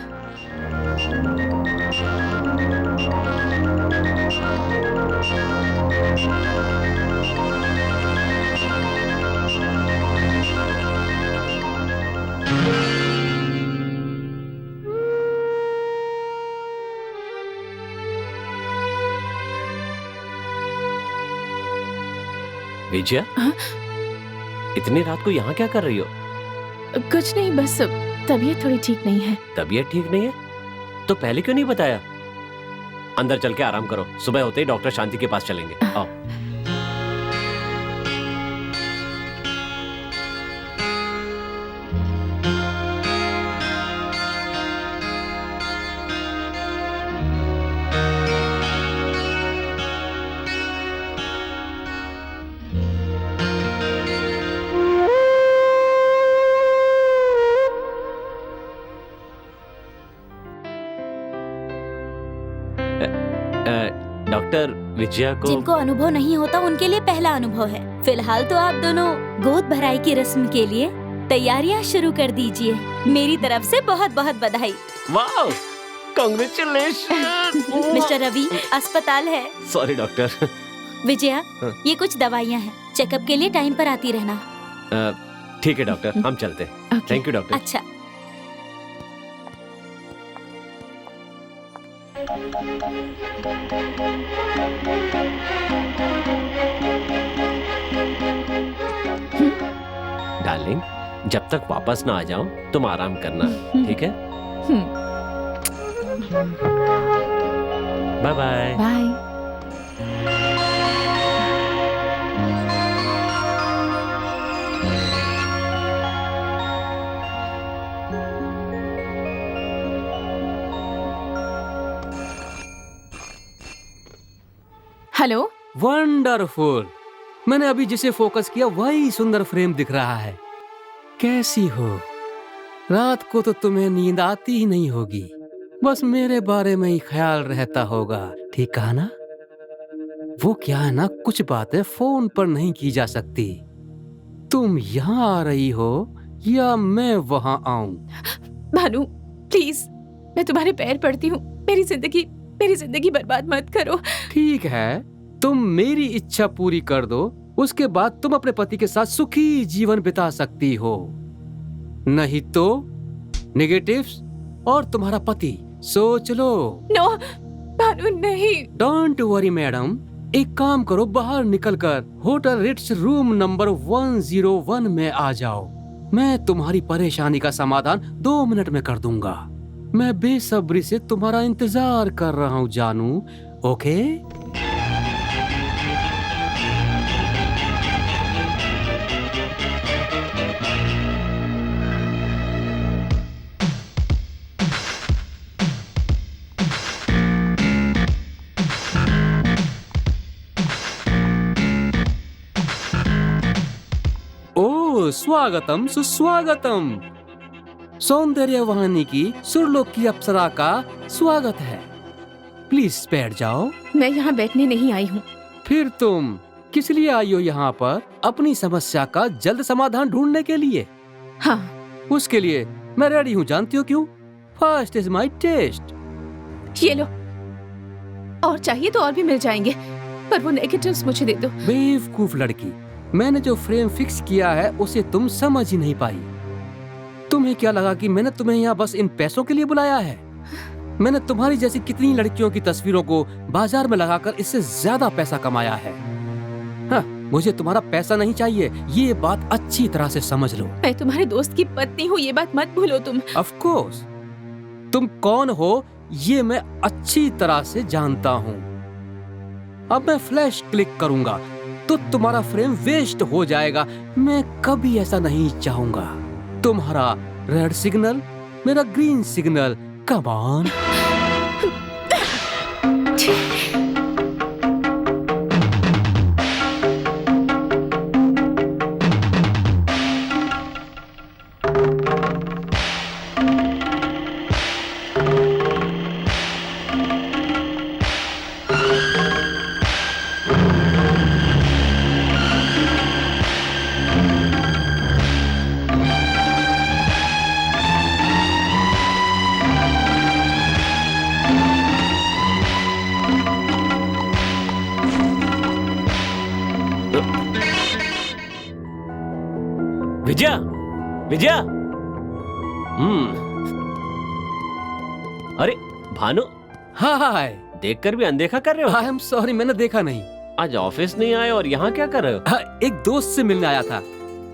विजय, इतनी रात को यहाँ क्या कर रही हो? कुछ नहीं, बस तबीयत थोड़ी ठीक नहीं है। तबीयत ठीक नहीं है? तो पहले क्यों नहीं बताया? अंदर चल के आराम करो, सुबह होते ही डॉक्टर शांति के पास चलेंगे। आओ। डॉक्टर विजया को जिनको अनुभव नहीं होता उनके लिए पहला अनुभव है। फिलहाल तो आप दोनों गोद भराई की रस्म के लिए तैयारियां शुरू कर दीजिए। मेरी तरफ से बहुत बहुत बधाई। वाह, कांग्रेचुलेशन। मिस्टर रवि, अस्पताल है। Sorry doctor. विजया, हाँ। ये कुछ दवाइयाँ हैं, चेकअप के लिए टाइम पर आती रहना। ठीक है डॉक्टर, हम चलते हैं। ओके। Thank you doctor. अच्छा। डार्लिंग, जब तक वापस ना आ जाऊं तुम आराम करना, ठीक है? Bye bye. Bye. Hello. Wonderful. मैंने अभी जिसे फोकस किया वही सुंदर फ्रेम दिख रहा है। कैसी हो? रात को तो तुम्हें नींद आती ही नहीं होगी, बस मेरे बारे में ही ख्याल रहता होगा, ठीक कहा ना? वो क्या है ना, कुछ बातें फोन पर नहीं की जा सकती। तुम यहाँ आ रही हो या मैं वहाँ आऊं? भानु, प्लीज, मैं तुम्हारे पैर पड़ती हूँ, मेरी जिंदगी बर्बाद मत करो। ठीक है, तुम मेरी इच्छा पूरी कर दो, उसके बाद तुम अपने पति के साथ सुखी जीवन बिता सकती हो। नहीं तो नेगेटिव्स और तुम्हारा पति, सोच लो। नो भानु, नहीं। डोंट वरी मैडम, एक काम करो, बाहर निकलकर होटल रिट्स रूम नंबर 101 में आ जाओ। मैं तुम्हारी परेशानी का समाधान 2 मिनट में कर दूंगा। मैं बेसब्री से तुम्हारा इंतजार कर रहा हूँ जानू। ओके? ओ, स्वागतम सुस्वागतम। सौंदर्य वाहिनी की सुरलोक की अप्सरा का स्वागत है। प्लीज बैठ जाओ। मैं यहाँ बैठने नहीं आई हूँ। फिर तुम किस लिए आई हो यहाँ पर? अपनी समस्या का जल्द समाधान ढूंढने के लिए। हाँ। उसके लिए मैं रेडी हूँ, जानती हो क्यों? First is my test. ये लो, और चाहिए तो और भी मिल जाएंगे, पर वो नेगेटिव्स मुझे दे दो। बेवकूफ लड़की, मैंने जो फ्रेम फिक्स किया है उसे तुम समझ ही नहीं पाई। तुम्हें क्या लगा कि मैंने तुम्हें यहाँ बस इन पैसों के लिए बुलाया है? मैंने तुम्हारी जैसी कितनी लड़कियों की तस्वीरों को बाजार में लगाकर इससे ज्यादा पैसा कमाया है। हाँ, मुझे तुम्हारा पैसा नहीं चाहिए, ये बात अच्छी तरह से समझ लो। मैं तुम्हारे दोस्त की पत्नी हूँ, ये बात मत भूलो तुम। ऑफ कोर्स, तुम कौन हो ये मैं अच्छी तरह से जानता हूँ। अब मैं फ्लैश क्लिक करूंगा तो तुम्हारा फ्रेम वेस्ट हो जाएगा। मैं कभी ऐसा नहीं चाहूंगा। तुम्हारा रेड सिग्नल, मेरा green signal. Come on. Vijaya, Vijaya. अरे भानु, हाय। देखकर भी अनदेखा कर रहे हो? आई एम सॉरी, मैंने देखा नहीं। आज ऑफिस नहीं आए और यहाँ क्या कर रहे हो? एक दोस्त से मिलने आया था,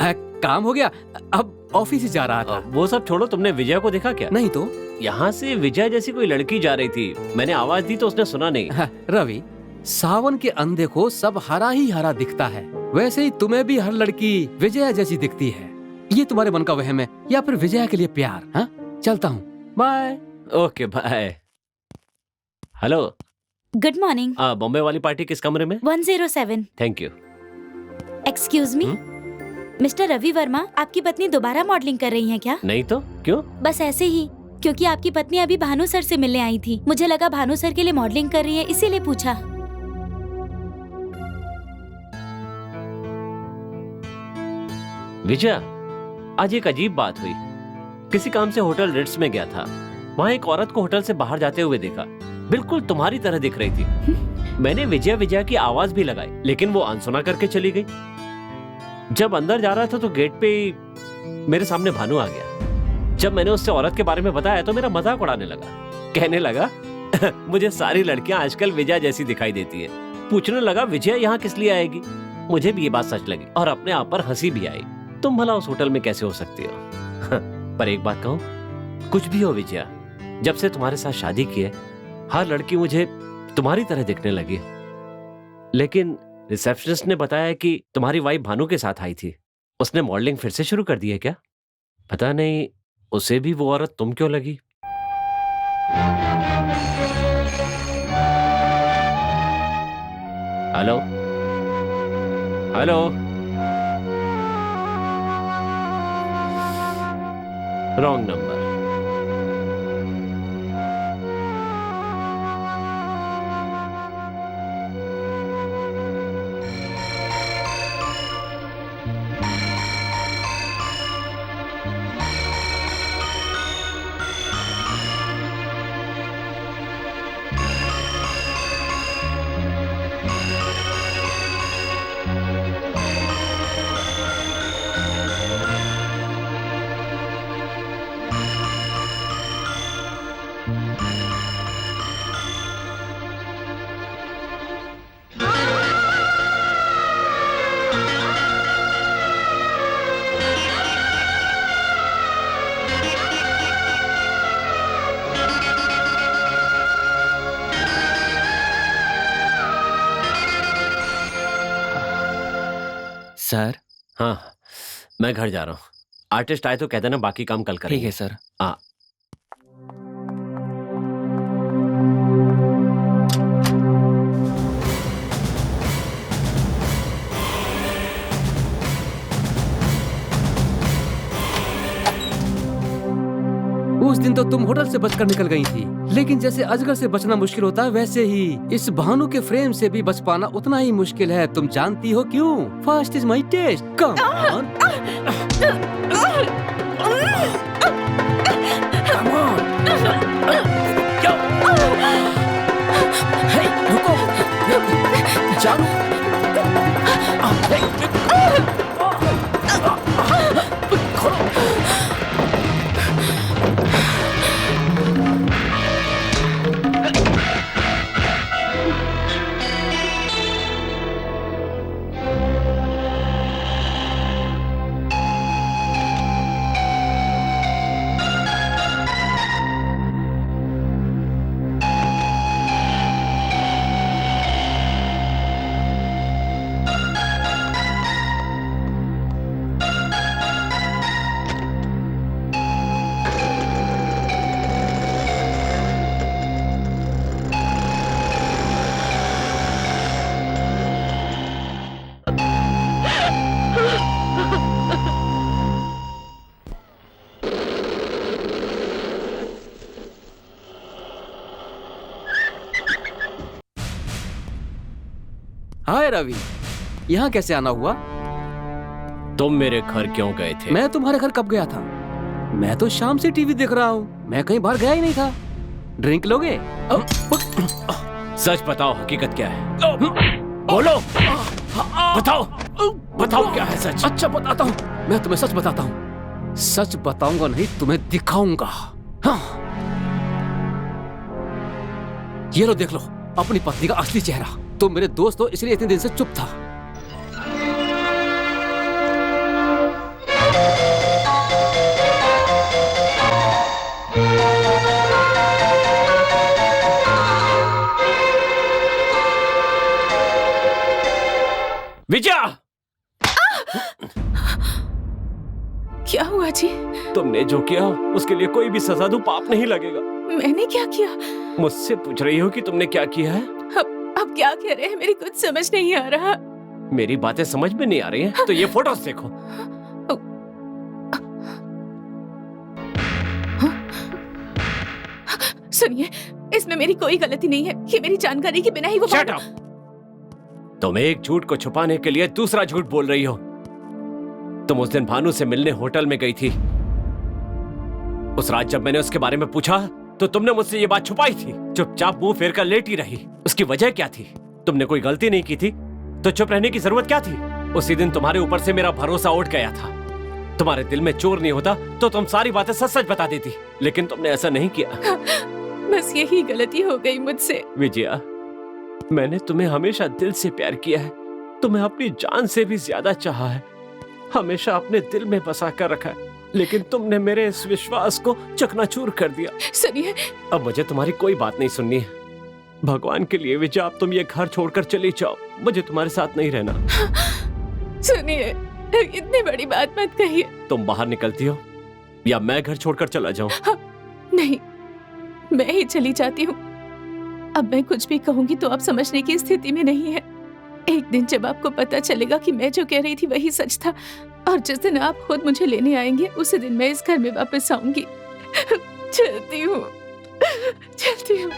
काम हो गया, अब ऑफिस ही जा रहा था। वो सब छोड़ो, तुमने विजया को देखा क्या? नहीं तो। यहाँ से विजया जैसी कोई लड़की जा रही थी, मैंने आवाज दी तो उसने सुना नहीं। रवि, सावन के अनदेखो सब हरा ही हरा दिखता है, वैसे ही तुम्हें भी हर लड़की विजया जैसी दिखती है। ये तुम्हारे मन का वहम है या फिर विजया के लिए प्यार? हाँ, चलता हूँ, bye. Okay bye. Hello, good morning. Bombay वाली पार्टी किस कमरे में? 107। Thank you. Excuse me, mister Ravi Varma, आपकी पत्नी दोबारा मॉडलिंग कर रही हैं क्या? नहीं तो, क्यों? बस ऐसे ही, क्योंकि आपकी पत्नी अभी भानु सर से मिलने आई थी। मुझे लगा भानु सर के लिए मॉडलिंग कर रही है, इसीलिए पूछा। विजया, आज एक अजीब बात हुई। किसी काम से होटल रिट्स में गया था। वहाँ एक औरत को होटल से बाहर जाते हुए देखा। बिल्कुल तुम्हारी तरह दिख रही थी। मैंने विजया विजया की आवाज भी लगाई, लेकिन वो अनसुना करके चली गई। जब अंदर जा रहा था तो गेट पे मेरे सामने भानु आ गया। जब मैंने उससे औरत के बारे में बताया तो मेरा मजाक उड़ाने लगा। कहने लगा मुझे सारी लड़कियां आजकल विजया जैसी दिखाई देती है। पूछने लगा विजया यहाँ किस लिए आएगी। मुझे भी ये बात सच लगी और अपने आप पर हंसी भी आई। तुम भला उस होटल में कैसे हो सकती हो? पर एक बात कहूं, कुछ भी हो विजया, जब से तुम्हारे साथ शादी की है हर लड़की मुझे तुम्हारी तरह दिखने लगी। लेकिन रिसेप्शनिस्ट ने बताया कि तुम्हारी वाइफ भानु के साथ आई थी। उसने मॉडलिंग फिर से शुरू कर दी है क्या? पता नहीं उसे भी वो औरत तुम क्यों लगी। Hello hello, wrong number. Sir. हाँ, मैं घर जा रहा हूँ। आर्टिस्ट आए तो कह देना बाकी काम कल करेंगे। ठीक है सर। हाँ। उस दिन तो तुम होटल से बचकर निकल गई थी, लेकिन जैसे अजगर से बचना मुश्किल होता है वैसे ही इस भानु के फ्रेम से भी बच पाना उतना ही मुश्किल है। तुम जानती हो क्यों? First is my test. Come on. Come on. Hey, रुको। जानो। हाय रवि, यहाँ कैसे आना हुआ? तुम मेरे घर क्यों गए थे? मैं तुम्हारे घर कब गया था? मैं तो शाम से टीवी देख रहा हूँ। मैं कहीं बाहर गया ही नहीं था। ड्रिंक लोगे? सच बताओ, हकीकत क्या है? बोलो, बताओ, बताओ क्या है सच? अच्छा बताता हूँ, मैं तुम्हें सच बताता हूँ। सच बताऊंगा नहीं, तुम्हें दिखाऊंगा। हाँ। ये लो, देख लो अपनी पत्नी का असली चेहरा। तो मेरे दोस्त हो इसलिए इतने दिन से चुप था। विजया! क्या हुआ जी? तुमने जो किया उसके लिए कोई भी सजा दो, पाप नहीं लगेगा। मैंने क्या किया? मुझसे पूछ रही हो कि तुमने क्या किया है? अब क्या कह रहे हैं? मेरी कुछ समझ नहीं आ रहा। मेरी बातें समझ में नहीं आ रही हैं? तो ये फोटोज देखो। सुनिए, इसमें मेरी कोई गलती नहीं है। ये मेरी जानकारी के बिना ही वो Shut up! तुम एक झूठ को छुपाने के लिए दूसरा झूठ बोल रही हो। तुम उस दिन भानु से मिलने होटल में गई थी। उस रात जब मैंने उसके बारे में पूछा तो तुमने मुझसे ये बात छुपाई थी। चुपचाप मुंह फेर कर लेटी रही। उसकी वजह क्या थी? तुमने कोई गलती नहीं की थी तो चुप रहने की जरूरत क्या थी? उसी दिन तुम्हारे ऊपर से मेरा भरोसा उठ गया था। तुम्हारे दिल में चोर नहीं होता तो तुम सारी बातें सच सच बता देती, लेकिन तुमने ऐसा नहीं किया। बस यही गलती हो गई मुझसे। विजया, मैंने तुम्हें हमेशा दिल से प्यार किया है, तुम्हें अपनी जान से भी ज्यादा चाहा है, हमेशा अपने दिल में बसा कर रखा है, लेकिन तुमने मेरे इस विश्वास को चकनाचूर कर दिया। सुनिए, अब मुझे तुम्हारी कोई बात नहीं सुननी है। भगवान के लिए विजय, अब तुम ये घर छोड़कर चली जाओ, मुझे तुम्हारे साथ नहीं रहना। सुनिए, इतनी बड़ी बात मत कहिए। तुम बाहर निकलती हो या मैं घर छोड़कर चला जाऊं? नहीं, मैं ही चली जाती हूँ। अब मैं कुछ भी कहूंगी तो आप समझने की स्थिति में नहीं है। एक दिन जब आपको पता चलेगा कि मैं जो कह रही थी वही सच था, और जिस दिन आप खुद मुझे लेने आएंगे उसी दिन मैं इस घर में वापस आऊंगी। चलती हूँ, चलती हूँ।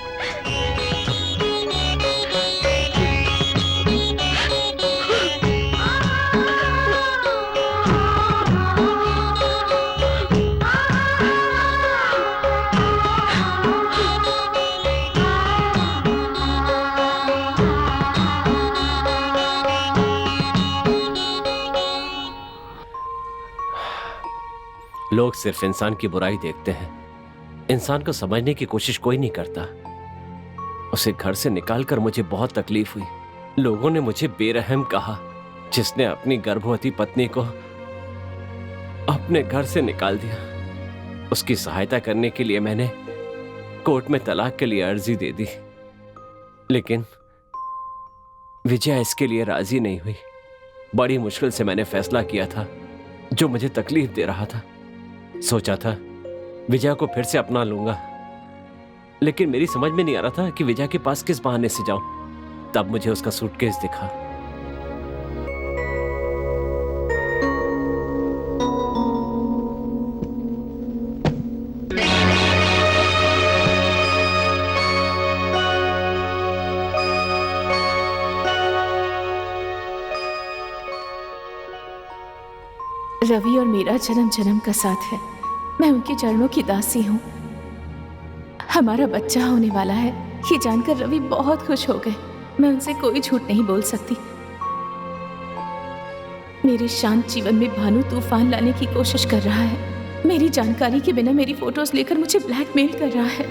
लोग सिर्फ इंसान की बुराई देखते हैं, इंसान को समझने की कोशिश कोई नहीं करता। उसे घर से निकालकर मुझे बहुत तकलीफ हुई। लोगों ने मुझे बेरहम कहा, जिसने अपनी गर्भवती पत्नी को अपने घर से निकाल दिया। उसकी सहायता करने के लिए मैंने कोर्ट में तलाक के लिए अर्जी दे दी, लेकिन विजया इसके लिए राजी नहीं हुई। बड़ी मुश्किल से मैंने फैसला किया था जो मुझे तकलीफ दे रहा था। सोचा था विजया को फिर से अपना लूंगा, लेकिन मेरी समझ में नहीं आ रहा था कि विजया के पास किस बहाने से जाऊं। तब मुझे उसका सूटकेस दिखा। रवि और मेरा जन्म जन्म का साथ है। मैं उनके चरणों की दासी हूँ। हमारा बच्चा होने वाला है, ये जानकर रवि बहुत खुश हो गए। मैं उनसे कोई झूठ नहीं बोल सकती। मेरे शांत जीवन में भानु तूफान लाने की कोशिश कर रहा है। मेरी जानकारी के बिना मेरी फोटोज लेकर मुझे ब्लैकमेल कर रहा है।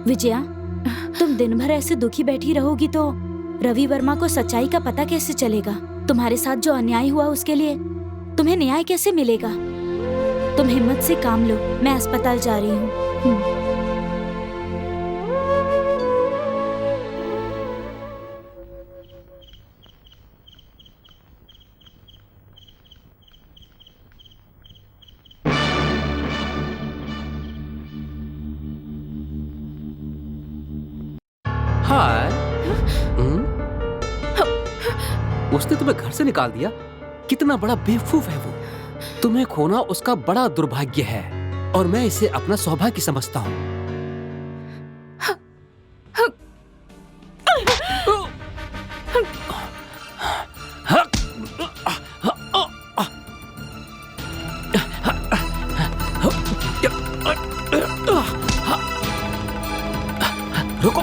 विजया, तुम दिन भर ऐसे दुखी बैठी रहोगी तो रवि वर्मा को सच्चाई का पता कैसे चलेगा? तुम्हारे साथ जो अन्याय हुआ उसके लिए तुम्हें न्याय कैसे मिलेगा? तुम हिम्मत से काम लो, मैं अस्पताल जा रही हूँ। हाय। उसने तुम्हें घर से निकाल दिया? कितना बड़ा बेवकूफ है वो। तुम्हें खोना उसका बड़ा दुर्भाग्य है और मैं इसे अपना सौभाग्य समझता हूँ। रुको।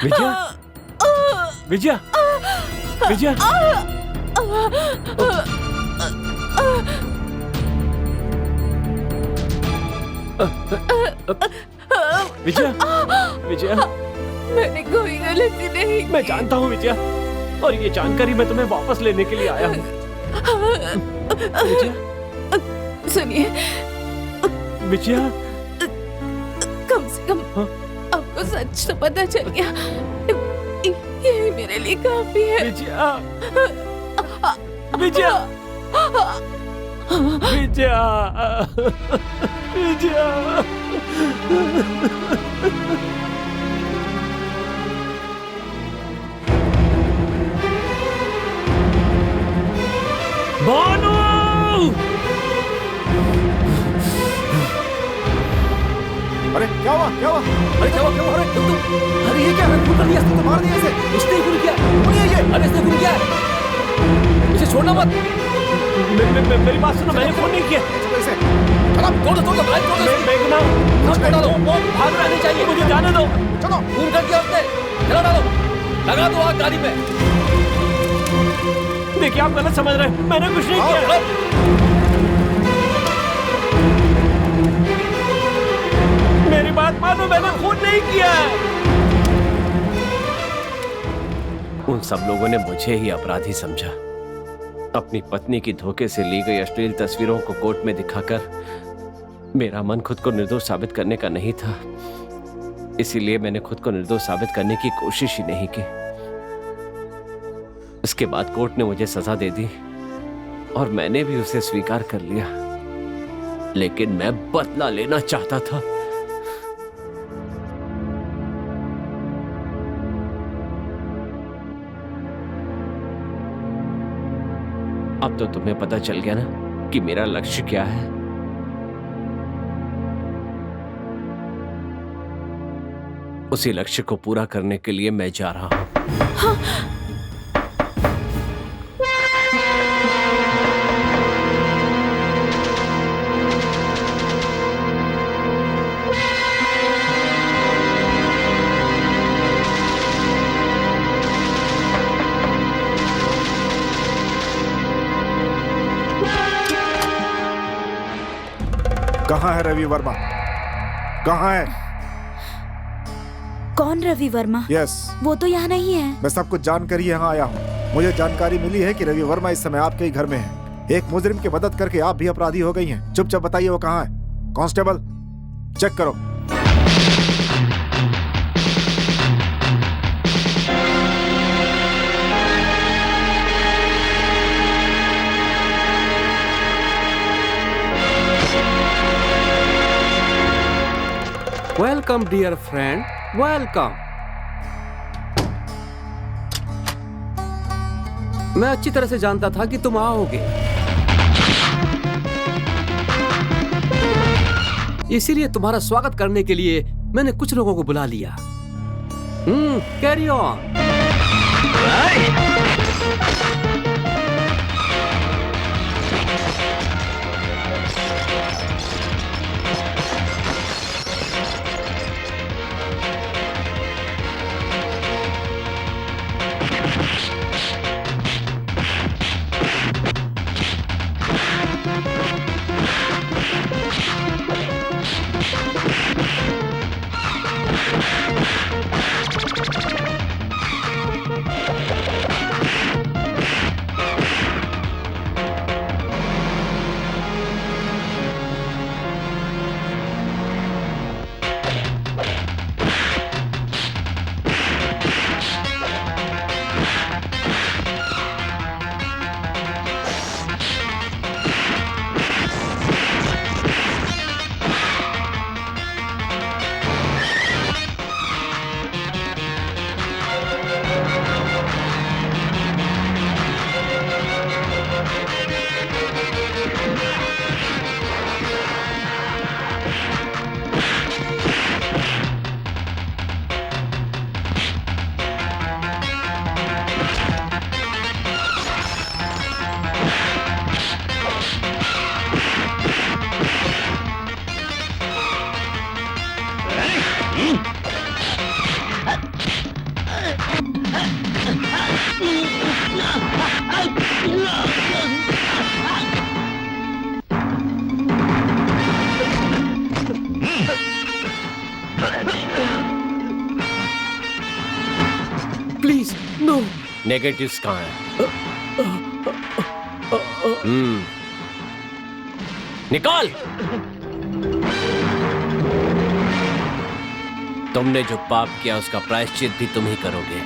विजया, विजया, विजया, विजया, विजया, मैंने कोई गलती नहीं की। मैं जानता हूँ विजया, और ये जानकारी मैं तुम्हें वापस लेने के लिए आया हूँ। विजया, सुनिए, विजया, कम से कम हाँ? आपको सच तो पता चल गया। यही मेरे लिए काफी है। विजया, विजया, विजया, विजया। भानु! अरे क्या हुआ क्या हुआ? अरे क्या हुआ अरे तुम अरे ये क्या खून कर दिया इसने तो मार दिया इसे इसने ही खून किया कौन है ये अरे इसने खून किया इसे छोड़ना मत मेरी बात सुनो मैंने फोन नहीं किया चलो इसे चलो तोड़ दो मैं गुनाह तोड़ डालो भाग रहने चाहिए मुझे जाने दो चलो खून कर दिया उसने चलो डालो लगा दो आग गाड़ी पे देखिए आप गलत समझ रहे हैं मैंने कुछ नहीं किया मेरी बात मानो मैंने खून नहीं किया उन सब लोगों ने मुझे ही अपराधी समझा अपनी पत्नी की धोखे से ली गई अश्लील तस्वीरों को कोर्ट में दिखाकर मेरा मन खुद को निर्दोष साबित करने का नहीं था इसीलिए मैंने खुद को निर्दोष साबित करने की कोशिश ही नहीं की इसके बाद कोर्ट ने मुझे सजा दे दी और मैंने भी उसे स्वीकार कर लिया लेकिन मैं बदला लेना चाहता था अब तो तुम्हें पता चल गया ना कि मेरा लक्ष्य क्या है उसी लक्ष्य को पूरा करने के लिए मैं जा रहा हूं हाँ। कहाँ है रवि वर्मा कहाँ है कौन रवि वर्मा यस वो तो यहाँ नहीं है मैं सब कुछ जानकर ही यहाँ आया हूँ मुझे जानकारी मिली है कि रवि वर्मा इस समय आपके ही घर में है एक मुजरिम की मदद करके आप भी अपराधी हो गई हैं चुपचाप बताइए वो कहाँ है कांस्टेबल चेक करो वेलकम डियर फ्रेंड वेलकम मैं अच्छी तरह से जानता था कि तुम आओगे इसीलिए तुम्हारा स्वागत करने के लिए मैंने कुछ लोगों को बुला लिया carry on please no. Negatives कहाँ है? निकाल। तुमने जो पाप किया उसका प्रायश्चित भी तुम ही करोगे।